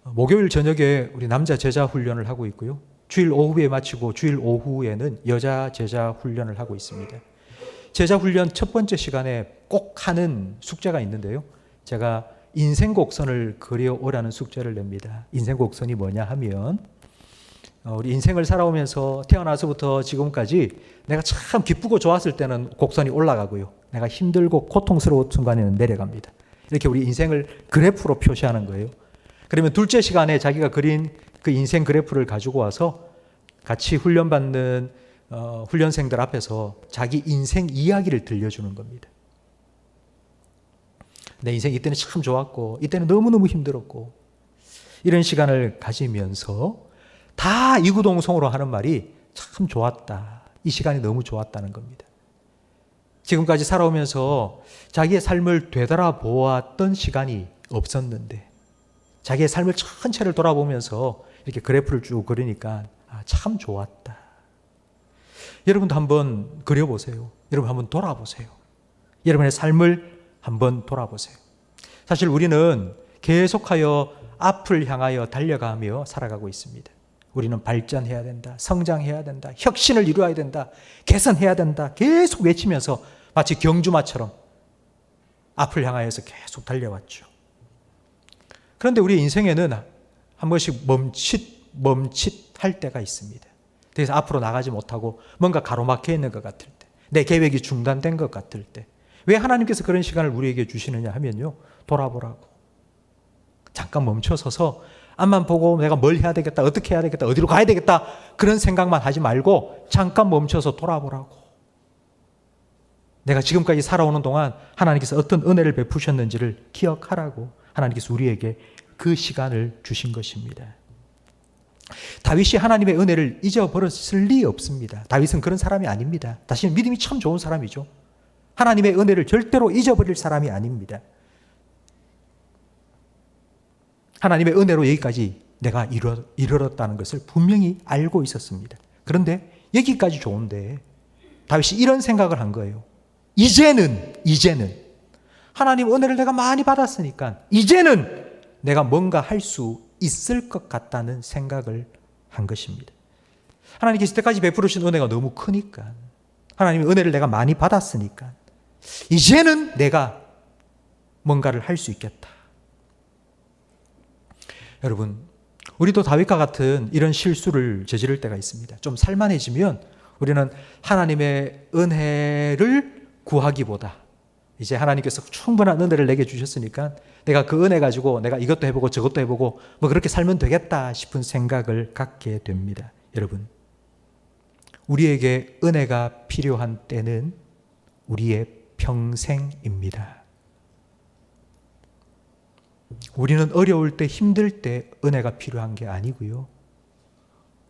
목요일 저녁에 우리 남자 제자 훈련을 하고 있고요. 주일 오후에 마치고 주일 오후에는 여자 제자 훈련을 하고 있습니다. 제자 훈련 첫 번째 시간에 꼭 하는 숙제가 있는데요. 제가 인생곡선을 그려오라는 숙제를 냅니다. 인생곡선이 뭐냐 하면 우리 인생을 살아오면서 태어나서부터 지금까지 내가 참 기쁘고 좋았을 때는 곡선이 올라가고요. 내가 힘들고 고통스러운 순간에는 내려갑니다. 이렇게 우리 인생을 그래프로 표시하는 거예요. 그러면 둘째 시간에 자기가 그린 그 인생 그래프를 가지고 와서 같이 훈련받는 훈련생들 앞에서 자기 인생 이야기를 들려주는 겁니다. 내 인생 이때는 참 좋았고 이때는 너무너무 힘들었고 이런 시간을 가지면서 다 이구동성으로 하는 말이 참 좋았다. 이 시간이 너무 좋았다는 겁니다. 지금까지 살아오면서 자기의 삶을 되돌아보았던 시간이 없었는데 자기의 삶을 전체를 돌아보면서 이렇게 그래프를 쭉 그리니까 참 좋았다. 여러분도 한번 그려보세요. 여러분 한번 돌아보세요. 여러분의 삶을 한번 돌아보세요. 사실 우리는 계속하여 앞을 향하여 달려가며 살아가고 있습니다. 우리는 발전해야 된다. 성장해야 된다. 혁신을 이루어야 된다. 개선해야 된다. 계속 외치면서 마치 경주마처럼 앞을 향하여서 계속 달려왔죠. 그런데 우리 인생에는 한 번씩 멈칫할 때가 있습니다. 그래서 앞으로 나가지 못하고 뭔가 가로막혀 있는 것 같을 때, 내 계획이 중단된 것 같을 때, 왜 하나님께서 그런 시간을 우리에게 주시느냐 하면요, 돌아보라고. 잠깐 멈춰서서 앞만 보고 내가 뭘 해야 되겠다, 어떻게 해야 되겠다, 어디로 가야 되겠다 그런 생각만 하지 말고 잠깐 멈춰서 돌아보라고. 내가 지금까지 살아오는 동안 하나님께서 어떤 은혜를 베푸셨는지를 기억하라고 하나님께서 우리에게 그 시간을 주신 것입니다. 다윗이 하나님의 은혜를 잊어버렸을 리 없습니다. 다윗은 그런 사람이 아닙니다. 다시는 믿음이 참 좋은 사람이죠. 하나님의 은혜를 절대로 잊어버릴 사람이 아닙니다. 하나님의 은혜로 여기까지 내가 이르렀다는 것을 분명히 알고 있었습니다. 그런데 여기까지 좋은데 다윗이 이런 생각을 한 거예요. 이제는 하나님 은혜를 내가 많이 받았으니까 이제는 내가 뭔가 할 수 있을 것 같다는 생각을 한 것입니다. 하나님께서 이때까지 베풀으신 은혜가 너무 크니까, 하나님의 은혜를 내가 많이 받았으니까 이제는 내가 뭔가를 할 수 있겠다. 여러분, 우리도 다윗과 같은 이런 실수를 저지를 때가 있습니다. 좀 살만해지면 우리는 하나님의 은혜를 구하기보다 이제 하나님께서 충분한 은혜를 내게 주셨으니까 내가 그 은혜 가지고 내가 이것도 해보고 저것도 해보고 뭐 그렇게 살면 되겠다 싶은 생각을 갖게 됩니다. 여러분, 우리에게 은혜가 필요한 때는 우리의 평생입니다. 우리는 어려울 때, 힘들 때 은혜가 필요한 게 아니고요.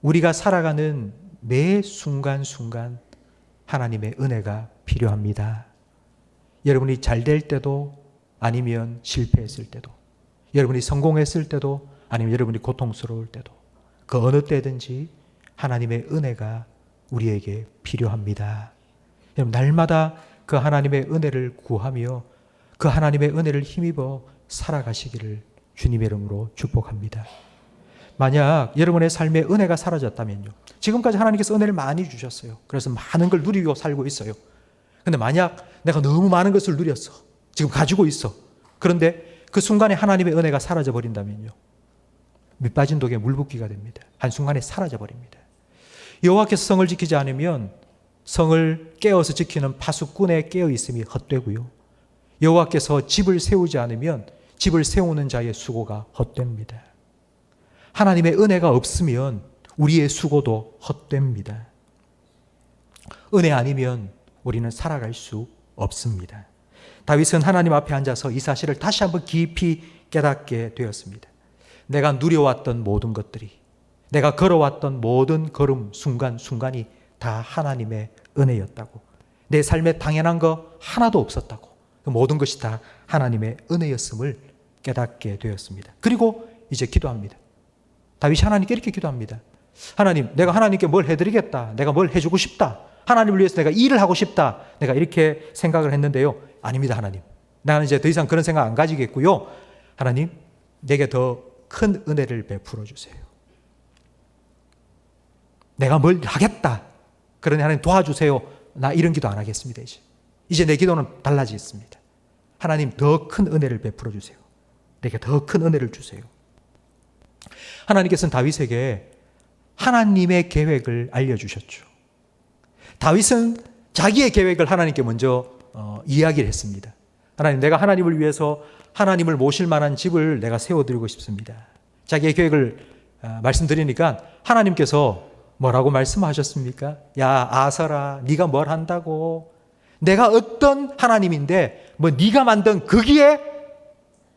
우리가 살아가는 매 순간순간 하나님의 은혜가 필요합니다. 여러분이 잘 될 때도 아니면 실패했을 때도, 여러분이 성공했을 때도 아니면 여러분이 고통스러울 때도, 그 어느 때든지 하나님의 은혜가 우리에게 필요합니다. 여러분, 날마다 그 하나님의 은혜를 구하며 그 하나님의 은혜를 힘입어 살아가시기를 주님의 이름으로 축복합니다. 만약 여러분의 삶에 은혜가 사라졌다면요, 지금까지 하나님께서 은혜를 많이 주셨어요. 그래서 많은 걸 누리고 살고 있어요. 근데 만약 내가 너무 많은 것을 누렸어, 지금 가지고 있어, 그런데 그 순간에 하나님의 은혜가 사라져 버린다면요, 밑 빠진 독에 물 붓기가 됩니다. 한순간에 사라져 버립니다. 여호와께서 성을 지키지 않으면 성을 깨어서 지키는 파수꾼의 깨어 있음이 헛되고요, 여호와께서 집을 세우지 않으면 집을 세우는 자의 수고가 헛됩니다. 하나님의 은혜가 없으면 우리의 수고도 헛됩니다. 은혜 아니면 우리는 살아갈 수 없습니다. 다윗은 하나님 앞에 앉아서 이 사실을 다시 한번 깊이 깨닫게 되었습니다. 내가 누려왔던 모든 것들이, 내가 걸어왔던 모든 걸음 순간순간이 다 하나님의 은혜였다고, 내 삶에 당연한 거 하나도 없었다고, 그 모든 것이 다 하나님의 은혜였음을 깨닫게 되었습니다. 그리고 이제 기도합니다. 다윗이 하나님께 이렇게 기도합니다. 하나님, 내가 하나님께 뭘 해드리겠다, 내가 뭘 해주고 싶다, 하나님을 위해서 내가 일을 하고 싶다, 내가 이렇게 생각을 했는데요, 아닙니다. 하나님, 나는 이제 더 이상 그런 생각 안 가지겠고요, 하나님, 내게 더 큰 은혜를 베풀어 주세요. 내가 뭘 하겠다, 그러니 하나님 도와주세요, 나 이런 기도 안 하겠습니다. 이제 내 기도는 달라지겠습니다. 하나님, 더 큰 은혜를 베풀어 주세요. 내게 더 큰 은혜를 주세요. 하나님께서는 다윗에게 하나님의 계획을 알려주셨죠. 다윗은 자기의 계획을 하나님께 먼저 이야기를 했습니다. 하나님, 내가 하나님을 위해서 하나님을 모실 만한 집을 내가 세워드리고 싶습니다. 자기의 계획을 말씀드리니까 하나님께서 뭐라고 말씀하셨습니까? 야, 아서라, 네가 뭘 한다고? 내가 어떤 하나님인데 뭐 네가 만든 거기에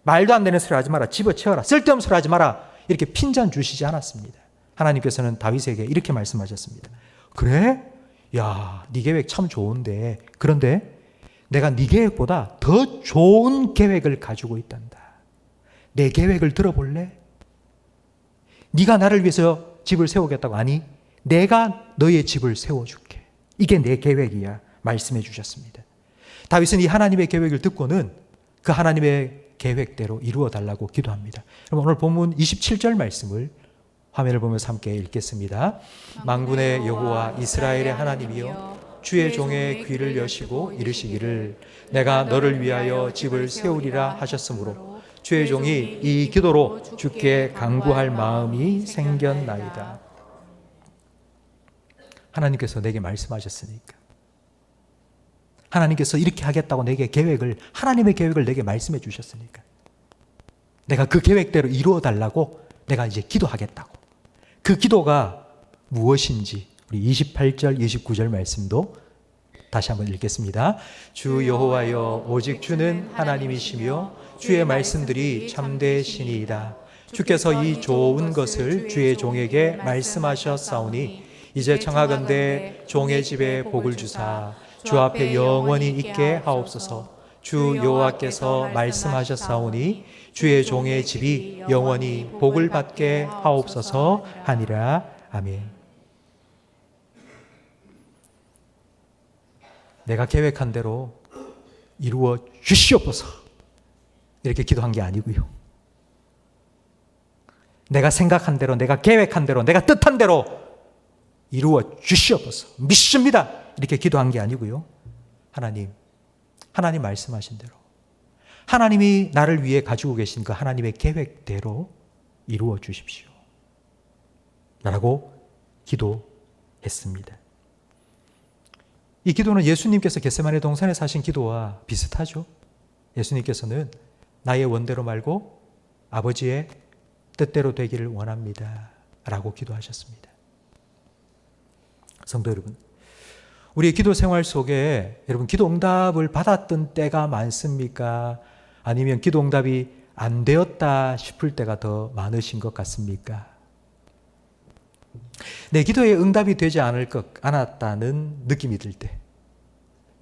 말도 안 되는 소리 하지 마라, 집어치워라, 쓸데없는 소리 하지 마라, 이렇게 핀잔 주시지 않았습니다. 하나님께서는 다윗에게 이렇게 말씀하셨습니다. 그래? 야, 네 계획 참 좋은데, 그런데 내가 네 계획보다 더 좋은 계획을 가지고 있단다. 내 계획을 들어볼래? 네가 나를 위해서 집을 세우겠다고 하니 내가 너의 집을 세워줄게. 이게 내 계획이야, 말씀해 주셨습니다. 다윗은 이 하나님의 계획을 듣고는 그 하나님의 계획대로 이루어 달라고 기도합니다. 그럼 오늘 본문 27절 말씀을 화면을 보면서 함께 읽겠습니다. 만군의 여호와 이스라엘의 하나님이여, 주의 종의 귀를 여시고 이르시기를 내가 너를 위하여 집을 세우리라 하셨으므로 주의 종이 이 기도로 주께 간구할 마음이 생겼나이다. 하나님께서 내게 말씀하셨으니까, 하나님께서 이렇게 하겠다고 내게 계획을, 하나님의 계획을 내게 말씀해 주셨으니까 내가 그 계획대로 이루어 달라고 내가 이제 기도하겠다고. 그 기도가 무엇인지 우리 28절, 29절 말씀도 다시 한번 읽겠습니다. 주 여호와여, 오직 주는 하나님이시며 주의 말씀들이 참되시니이다. 주께서 이 좋은 것을 주의 종에게 말씀하셨사오니 이제 청하건대 종의 집에 복을 주사 주 앞에 영원히 있게 하옵소서. 주 여호와께서 말씀하셨사오니 주의 종의 집이 영원히 복을 받게 하옵소서 하니라. 아멘. 내가 계획한 대로 이루어 주시옵소서 이렇게 기도한 게 아니고요. 내가 생각한 대로, 내가 계획한 대로, 내가 뜻한 대로 이루어 주시옵소서, 믿습니다 이렇게 기도한 게 아니고요. 하나님 말씀하신 대로, 하나님이 나를 위해 가지고 계신 그 하나님의 계획대로 이루어 주십시오 라고 기도했습니다. 이 기도는 예수님께서 겟세마네 동산에서 하신 기도와 비슷하죠. 예수님께서는 나의 원대로 말고 아버지의 뜻대로 되기를 원합니다 라고 기도하셨습니다. 성도 여러분, 우리의 기도 생활 속에 여러분 기도 응답을 받았던 때가 많습니까? 아니면 기도 응답이 안 되었다 싶을 때가 더 많으신 것 같습니까? 내 기도에 응답이 되지 않았다는 느낌이 들 때,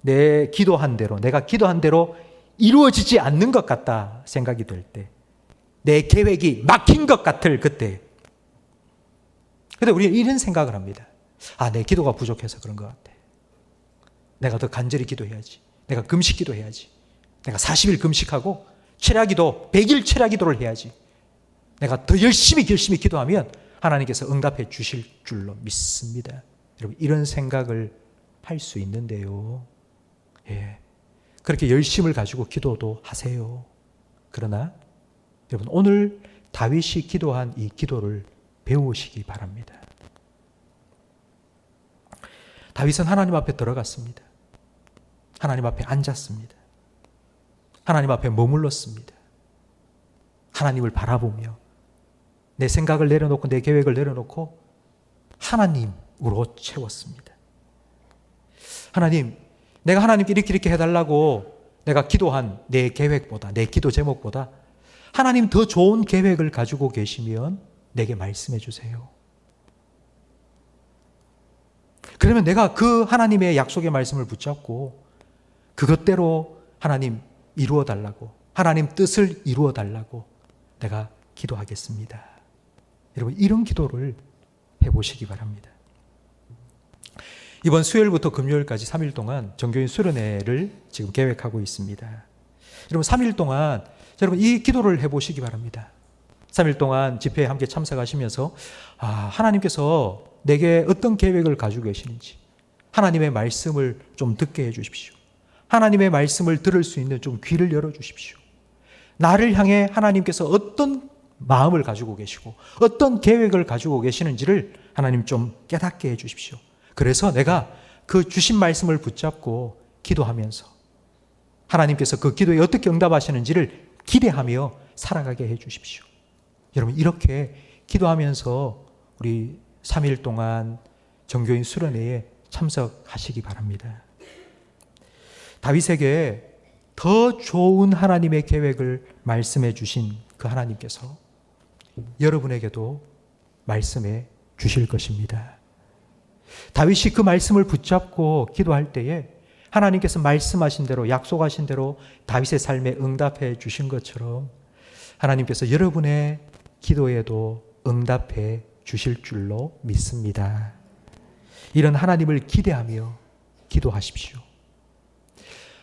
내 기도한 대로, 내가 기도한 대로 이루어지지 않는 것 같다 생각이 될 때, 내 계획이 막힌 것 같을 그때, 근데 우리는 이런 생각을 합니다. 내 기도가 부족해서 그런 것 같아. 내가 더 간절히 기도해야지. 내가 금식 기도해야지. 내가 40일 금식하고 철야기도 100일 철야기도를 해야지. 내가 더 열심히 기도하면 하나님께서 응답해 주실 줄로 믿습니다. 여러분, 이런 생각을 할 수 있는데요. 그렇게 열심을 가지고 기도도 하세요. 그러나 여러분, 오늘 다윗이 기도한 이 기도를 배우시기 바랍니다. 다윗은 하나님 앞에 들어갔습니다. 하나님 앞에 앉았습니다. 하나님 앞에 머물렀습니다. 하나님을 바라보며 내 생각을 내려놓고 내 계획을 내려놓고 하나님으로 채웠습니다. 하나님, 내가 하나님께 이렇게 해달라고 내가 기도한 내 계획보다, 내 기도 제목보다 하나님 더 좋은 계획을 가지고 계시면 내게 말씀해 주세요. 그러면 내가 그 하나님의 약속의 말씀을 붙잡고 그것대로 하나님 이루어 달라고, 하나님 뜻을 이루어 달라고 내가 기도하겠습니다. 여러분, 이런 기도를 해보시기 바랍니다. 이번 수요일부터 금요일까지 3일 동안 정교인 수련회를 지금 계획하고 있습니다. 여러분, 3일 동안 여러분 이 기도를 해보시기 바랍니다. 3일 동안 집회에 함께 참석하시면서 하나님께서 내게 어떤 계획을 가지고 계시는지 하나님의 말씀을 좀 듣게 해주십시오. 하나님의 말씀을 들을 수 있는 좀 귀를 열어주십시오. 나를 향해 하나님께서 어떤 마음을 가지고 계시고 어떤 계획을 가지고 계시는지를 하나님 좀 깨닫게 해주십시오. 그래서 내가 그 주신 말씀을 붙잡고 기도하면서 하나님께서 그 기도에 어떻게 응답하시는지를 기대하며 살아가게 해주십시오. 여러분, 이렇게 기도하면서 우리 3일 동안 정교인 수련회에 참석하시기 바랍니다. 다윗에게 더 좋은 하나님의 계획을 말씀해 주신 그 하나님께서 여러분에게도 말씀해 주실 것입니다. 다윗이 그 말씀을 붙잡고 기도할 때에 하나님께서 말씀하신 대로, 약속하신 대로 다윗의 삶에 응답해 주신 것처럼 하나님께서 여러분의 기도에도 응답해 주실 줄로 믿습니다. 이런 하나님을 기대하며 기도하십시오.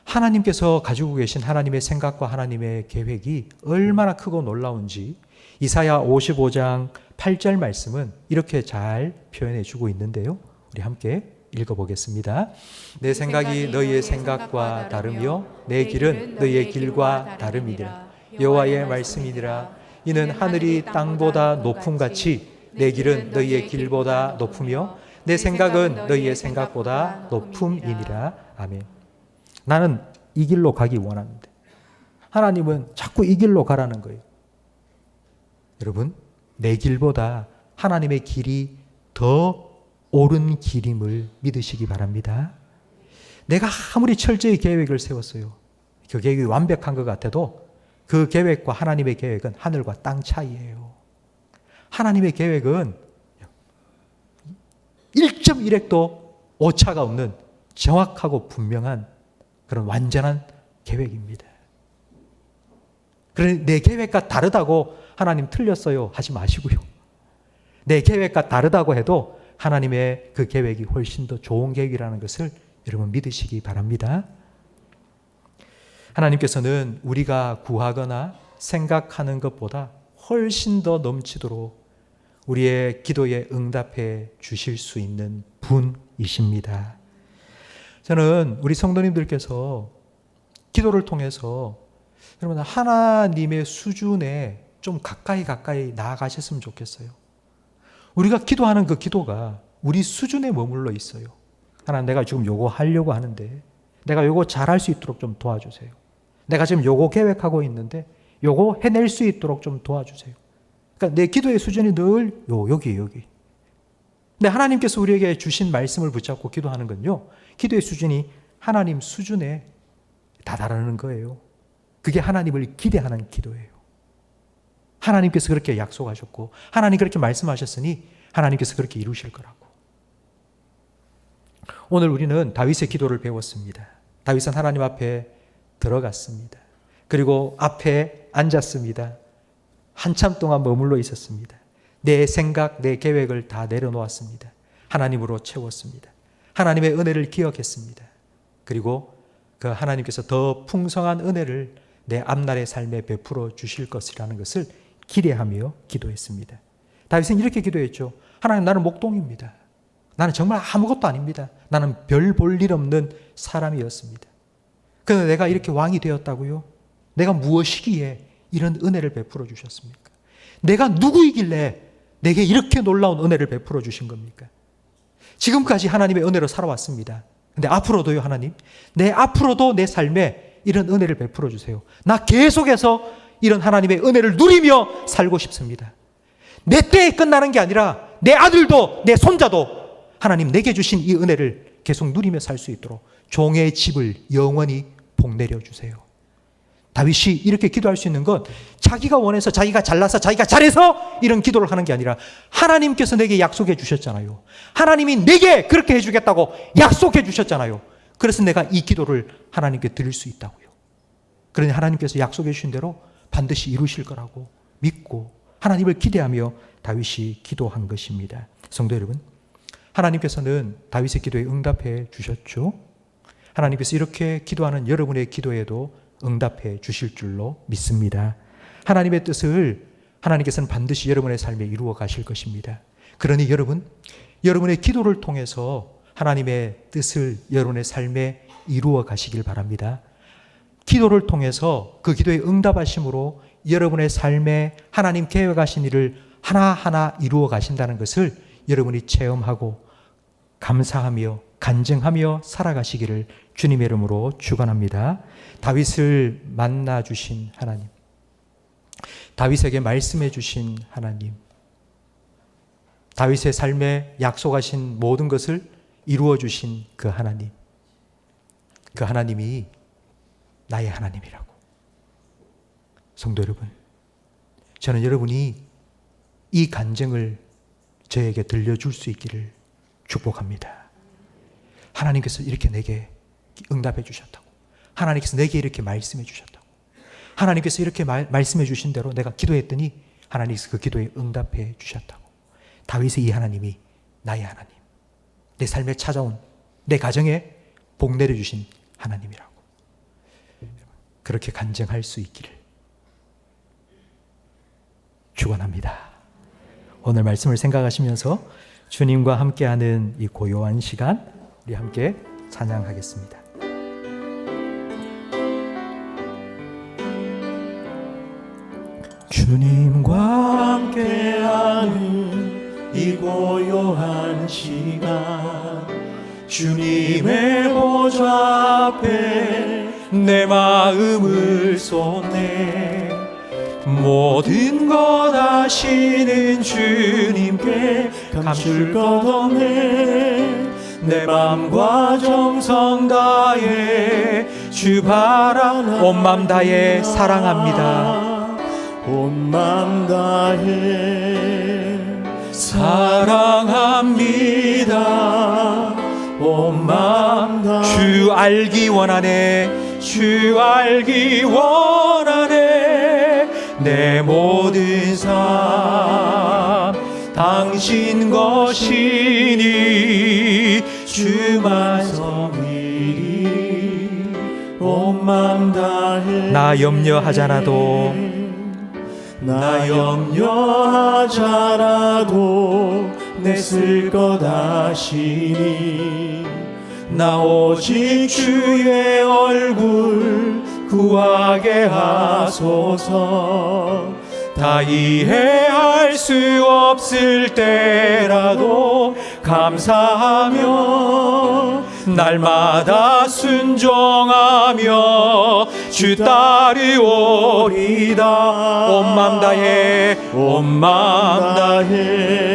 하나님께서 가지고 계신 하나님의 생각과 하나님의 계획이 얼마나 크고 놀라운지 이사야 55장 8절 말씀은 이렇게 잘 표현해 주고 있는데요. 우리 함께 읽어보겠습니다. 내 생각이 너희의 생각과 다르며 내 길은 너희의 길과 다름이니라. 여호와의 말씀이니라. 이는 하늘이 땅보다 높음같이 내 길은 너희의 길보다 높으며 내 생각은 너희의 생각보다 높음이니라. 아멘. 나는 이 길로 가기 원하는데 하나님은 자꾸 이 길로 가라는 거예요. 여러분, 내 길보다 하나님의 길이 더 옳은 길임을 믿으시기 바랍니다. 내가 아무리 철저히 계획을 세웠어요. 그 계획이 완벽한 것 같아도 그 계획과 하나님의 계획은 하늘과 땅 차이예요. 하나님의 계획은 1.1획도 오차가 없는 정확하고 분명한 그런 완전한 계획입니다. 그러니 내 계획과 다르다고 하나님 틀렸어요 하지 마시고요. 내 계획과 다르다고 해도 하나님의 그 계획이 훨씬 더 좋은 계획이라는 것을 여러분 믿으시기 바랍니다. 하나님께서는 우리가 구하거나 생각하는 것보다 훨씬 더 넘치도록 우리의 기도에 응답해 주실 수 있는 분이십니다. 저는 우리 성도님들께서 기도를 통해서 여러분 하나님의 수준에 좀 가까이 나아가셨으면 좋겠어요. 우리가 기도하는 그 기도가 우리 수준에 머물러 있어요. 하나님, 내가 지금 요거 하려고 하는데 내가 요거 잘할 수 있도록 좀 도와주세요. 내가 지금 요거 계획하고 있는데 요거 해낼 수 있도록 좀 도와주세요. 그러니까 내 기도의 수준이 늘 여기. 근데 하나님께서 우리에게 주신 말씀을 붙잡고 기도하는 건요, 기도의 수준이 하나님 수준에 다다르는 거예요. 그게 하나님을 기대하는 기도예요. 하나님께서 그렇게 약속하셨고 하나님 그렇게 말씀하셨으니 하나님께서 그렇게 이루실 거라고. 오늘 우리는 다윗의 기도를 배웠습니다. 다윗은 하나님 앞에 들어갔습니다. 그리고 앞에 앉았습니다. 한참 동안 머물러 있었습니다. 내 생각, 내 계획을 다 내려놓았습니다. 하나님으로 채웠습니다. 하나님의 은혜를 기억했습니다. 그리고 그 하나님께서 더 풍성한 은혜를 내 앞날의 삶에 베풀어 주실 것이라는 것을 기대하며 기도했습니다. 다윗은 이렇게 기도했죠. 하나님, 나는 목동입니다. 나는 정말 아무것도 아닙니다. 나는 별 볼 일 없는 사람이었습니다. 그런데 내가 이렇게 왕이 되었다고요? 내가 무엇이기에 이런 은혜를 베풀어 주셨습니까? 내가 누구이길래 내게 이렇게 놀라운 은혜를 베풀어 주신 겁니까? 지금까지 하나님의 은혜로 살아왔습니다. 근데 앞으로도요, 하나님, 내 앞으로도 내 삶에 이런 은혜를 베풀어 주세요. 나 계속해서 이런 하나님의 은혜를 누리며 살고 싶습니다. 내 때에 끝나는 게 아니라 내 아들도 내 손자도 하나님 내게 주신 이 은혜를 계속 누리며 살 수 있도록 종의 집을 영원히 복내려 주세요. 다윗이 이렇게 기도할 수 있는 건 자기가 원해서, 자기가 잘나서, 자기가 잘해서 이런 기도를 하는 게 아니라 하나님께서 내게 약속해 주셨잖아요. 하나님이 내게 그렇게 해주겠다고 약속해 주셨잖아요. 그래서 내가 이 기도를 하나님께 드릴 수 있다고요. 그러니 하나님께서 약속해 주신 대로 반드시 이루실 거라고 믿고 하나님을 기대하며 다윗이 기도한 것입니다. 성도 여러분, 하나님께서는 다윗의 기도에 응답해 주셨죠. 하나님께서 이렇게 기도하는 여러분의 기도에도 응답해 주실 줄로 믿습니다. 하나님의 뜻을 하나님께서는 반드시 여러분의 삶에 이루어 가실 것입니다. 그러니 여러분, 여러분의 기도를 통해서 하나님의 뜻을 여러분의 삶에 이루어 가시길 바랍니다. 기도를 통해서 그 기도에 응답하심으로 여러분의 삶에 하나님 계획하신 일을 하나하나 이루어 가신다는 것을 여러분이 체험하고 감사하며 간증하며 살아가시기를 주님의 이름으로 축원합니다. 다윗을 만나 주신 하나님, 다윗에게 말씀해 주신 하나님, 다윗의 삶에 약속하신 모든 것을 이루어 주신 그 하나님, 그 하나님이 나의 하나님이라고. 성도 여러분, 저는 여러분이 이 간증을 저에게 들려줄 수 있기를 축복합니다. 하나님께서 이렇게 내게 응답해 주셨다고, 하나님께서 내게 이렇게 말씀해 주셨다고, 하나님께서 이렇게 말씀해 주신 대로 내가 기도했더니 하나님께서 그 기도에 응답해 주셨다고. 다윗의 이 하나님이 나의 하나님, 내 삶에 찾아온 내 가정에 복 내려주신 하나님이라고 그렇게 간증할 수 있기를 축원합니다. 오늘 말씀을 생각하시면서 주님과 함께하는 이 고요한 시간 우리 함께 찬양하겠습니다. 주님과 함께하는 이 고요한 시간, 주님의 보좌 앞에 내 마음을 쏟네. 모든 것 아시는 주님께 감출 것 없네. 내 맘과 정성 다해 주 바라 온 맘 다해 사랑합니다. 온 맘 다해 사랑합니다. 온 맘 다해 주 알기 원하네. 주 알기 원하네. 내 모든 삶 당신 것이니 주만 섬기리. 온 맘 다해 나 염려하잖아도 나 염려하잖아도 내 쓸 것 아시니. 나 오직 주의 얼굴 구하게 하소서. 다 이해할 수 없을 때라도 감사하며 날마다 순종하며 주 따르오리다. 온 맘 다해 온 맘 다해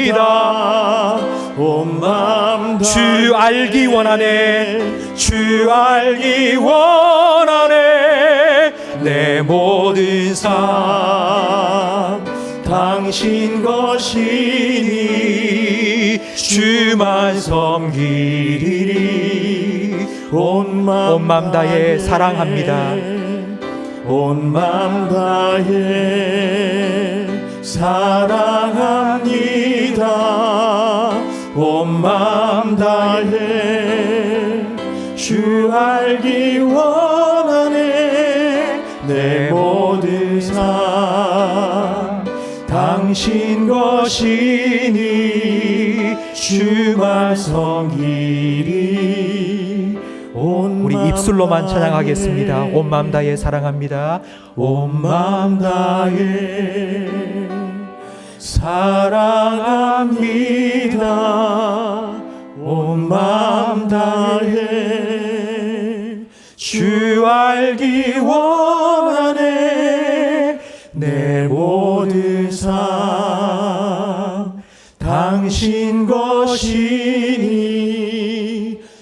사랑합니다. 온 맘 다해 주 알기 원하네. 주 알기 원하네. 내 모든 삶 당신 것이니 주만 섬기리니. 온 맘 다해 사랑합니다. 온 맘 다해 사랑합니다. 온 맘 다해 주 알기 원하네. 내 모든 삶 당신 것이니 주만 섬기리. 우리 입술로만 찬양하겠습니다. 온 마음 다해 사랑합니다. 온 마음 다해 사랑합니다. 온 마음 다해 주 알기 원하네. 내 모든 삶 당신 것이니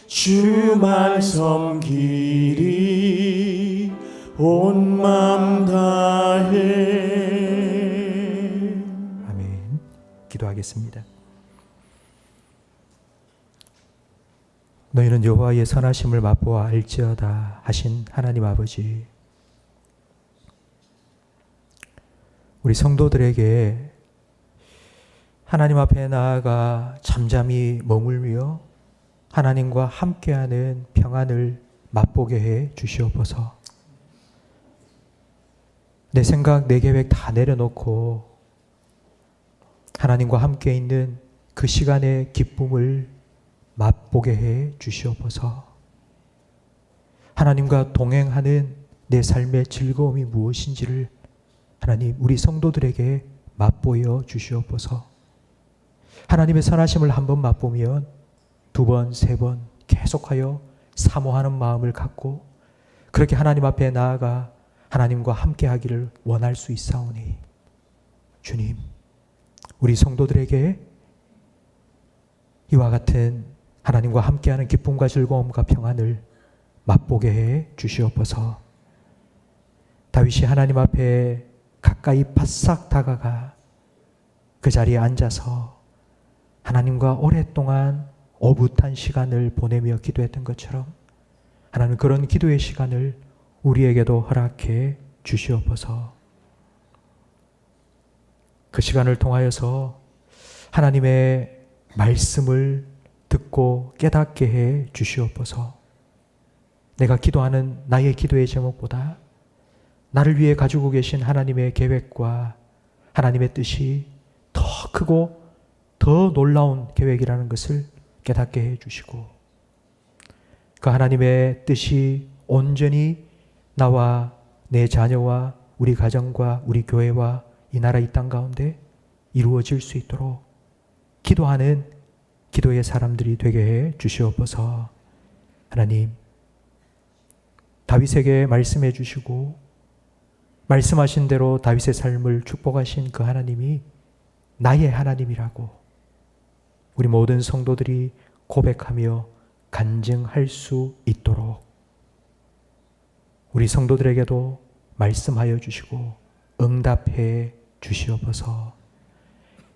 주만 섬기리. 온 마음 다해. 아멘. 기도하겠습니다. 너희는 여호와의 선하심을 맛보아 알지어다 하신 하나님 아버지, 우리 성도들에게 하나님 앞에 나아가 잠잠히 머물며 하나님과 함께하는 평안을 맛보게 해 주시옵소서. 내 생각, 내 계획 다 내려놓고 하나님과 함께 있는 그 시간의 기쁨을 맛보게 해 주시옵소서. 하나님과 동행하는 내 삶의 즐거움이 무엇인지를 하나님, 우리 성도들에게 맛보여 주시옵소서. 하나님의 선하심을 한번 맛보면 두 번, 세 번 계속하여 사모하는 마음을 갖고 그렇게 하나님 앞에 나아가 하나님과 함께 하기를 원할 수 있사오니, 주님, 우리 성도들에게 이와 같은 하나님과 함께하는 기쁨과 즐거움과 평안을 맛보게 해 주시옵소서. 다윗이 하나님 앞에 가까이 바싹 다가가 그 자리에 앉아서 하나님과 오랫동안 오붓한 시간을 보내며 기도했던 것처럼 하나님, 그런 기도의 시간을 우리에게도 허락해 주시옵소서. 그 시간을 통하여서 하나님의 말씀을 듣고 깨닫게 해 주시옵소서. 내가 기도하는 나의 기도의 제목보다 나를 위해 가지고 계신 하나님의 계획과 하나님의 뜻이 더 크고 더 놀라운 계획이라는 것을 깨닫게 해 주시고, 그 하나님의 뜻이 온전히 나와 내 자녀와 우리 가정과 우리 교회와 이 나라 이 땅 가운데 이루어질 수 있도록 기도하는 기도의 사람들이 되게 해 주시옵소서. 하나님, 다윗에게 말씀해 주시고 말씀하신 대로 다윗의 삶을 축복하신 그 하나님이 나의 하나님이라고 우리 모든 성도들이 고백하며 간증할 수 있도록 우리 성도들에게도 말씀하여 주시고 응답해 주시옵소서.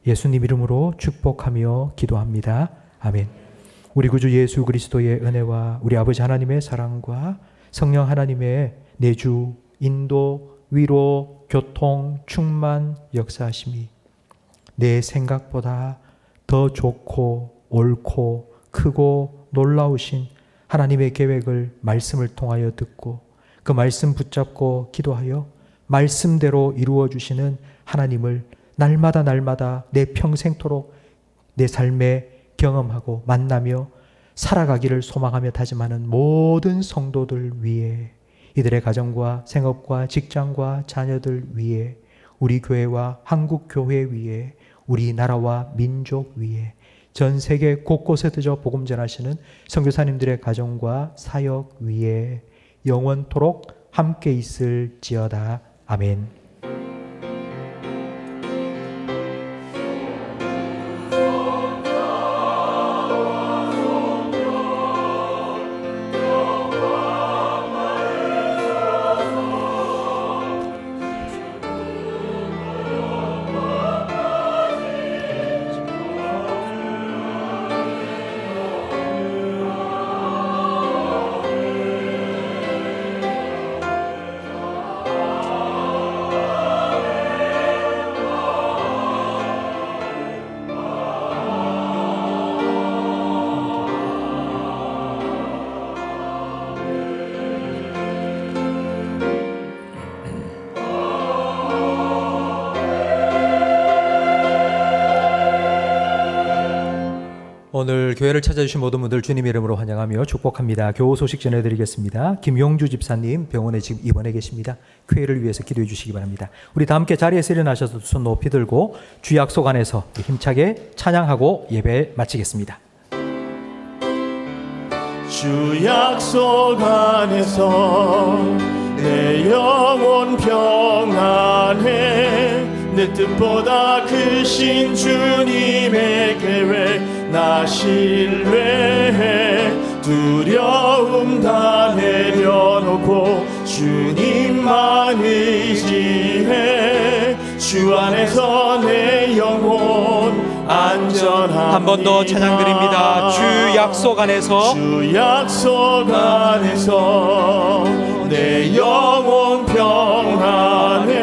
예수님 이름으로 축복하며 기도합니다. 아멘. 우리 구주 예수 그리스도의 은혜와 우리 아버지 하나님의 사랑과 성령 하나님의 내주, 인도, 위로, 교통, 충만, 역사하심이 내 생각보다 더 좋고 옳고 크고 놀라우신 하나님의 계획을 말씀을 통하여 듣고 그 말씀 붙잡고 기도하여 말씀대로 이루어 주시는 하나님을 날마다 내 평생토록 내 삶에 경험하고 만나며 살아가기를 소망하며 다짐하는 모든 성도들 위해 이들의 가정과 생업과 직장과 자녀들 위해 우리 교회와 한국 교회 위해 우리나라와 민족 위해 전 세계 곳곳에 드저 복음 전하시는 선교사님들의 가정과 사역 위에 영원토록 함께 있을지어다. 아멘. 오늘 교회를 찾아주신 모든 분들 주님 이름으로 환영하며 축복합니다. 교우 소식 전해드리겠습니다. 김용주 집사님 병원에 지금 입원해 계십니다. 교회를 위해서 기도해 주시기 바랍니다. 우리 다 함께 자리에서 일어나셔서 손 높이 들고 주 약속 안에서 힘차게 찬양하고 예배 마치겠습니다. 주 약속 안에서 내 영혼 평안해 내 뜻보다 크신 주님의 계획 나 신뢰해 두려움 다 내려놓고 주님만 의지해 주 안에서 내 영혼 안전합니다. 한 번 더 찬양 드립니다. 주 약속 안에서 주 약속 안에서 내 영혼 평안해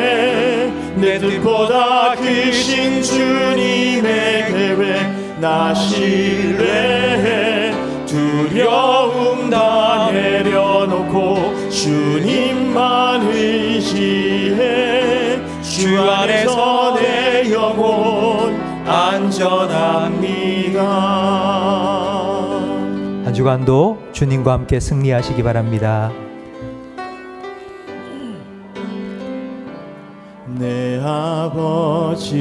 내 뜻보다 크신 주님의 계획 나 신뢰해 두려움 다 내려놓고 주님만 의지해 주 안에서 내 영혼 안전합니다. 한 주간도 주님과 함께 승리하시기 바랍니다. 내 아버지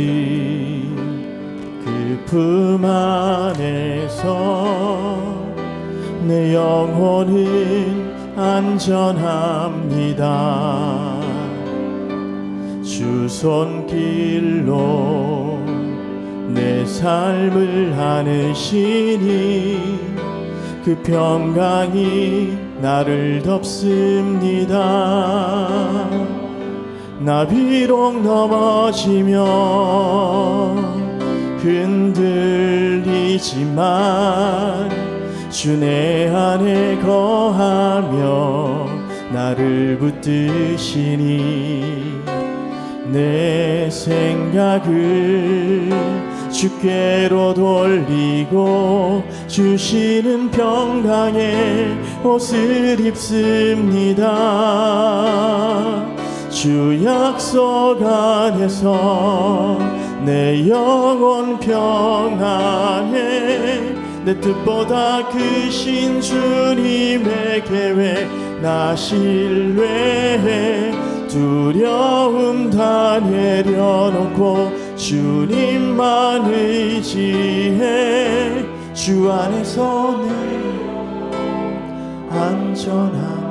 그 품 안에서 내 영혼은 안전합니다. 주 손길로 내 삶을 안으시니 그 평강이 나를 덮습니다. 나 비록 넘어지면 흔들리지만 주 내 안에 거하며 나를 붙드시니 내 생각을 주께로 돌리고 주시는 평강의 옷을 입습니다. 주 약속 안에서 내 영혼 평안해 내 뜻보다 크신 주님의 계획 나 신뢰해 두려움 다 내려놓고 주님만 의지해 주 안에서 내 안전함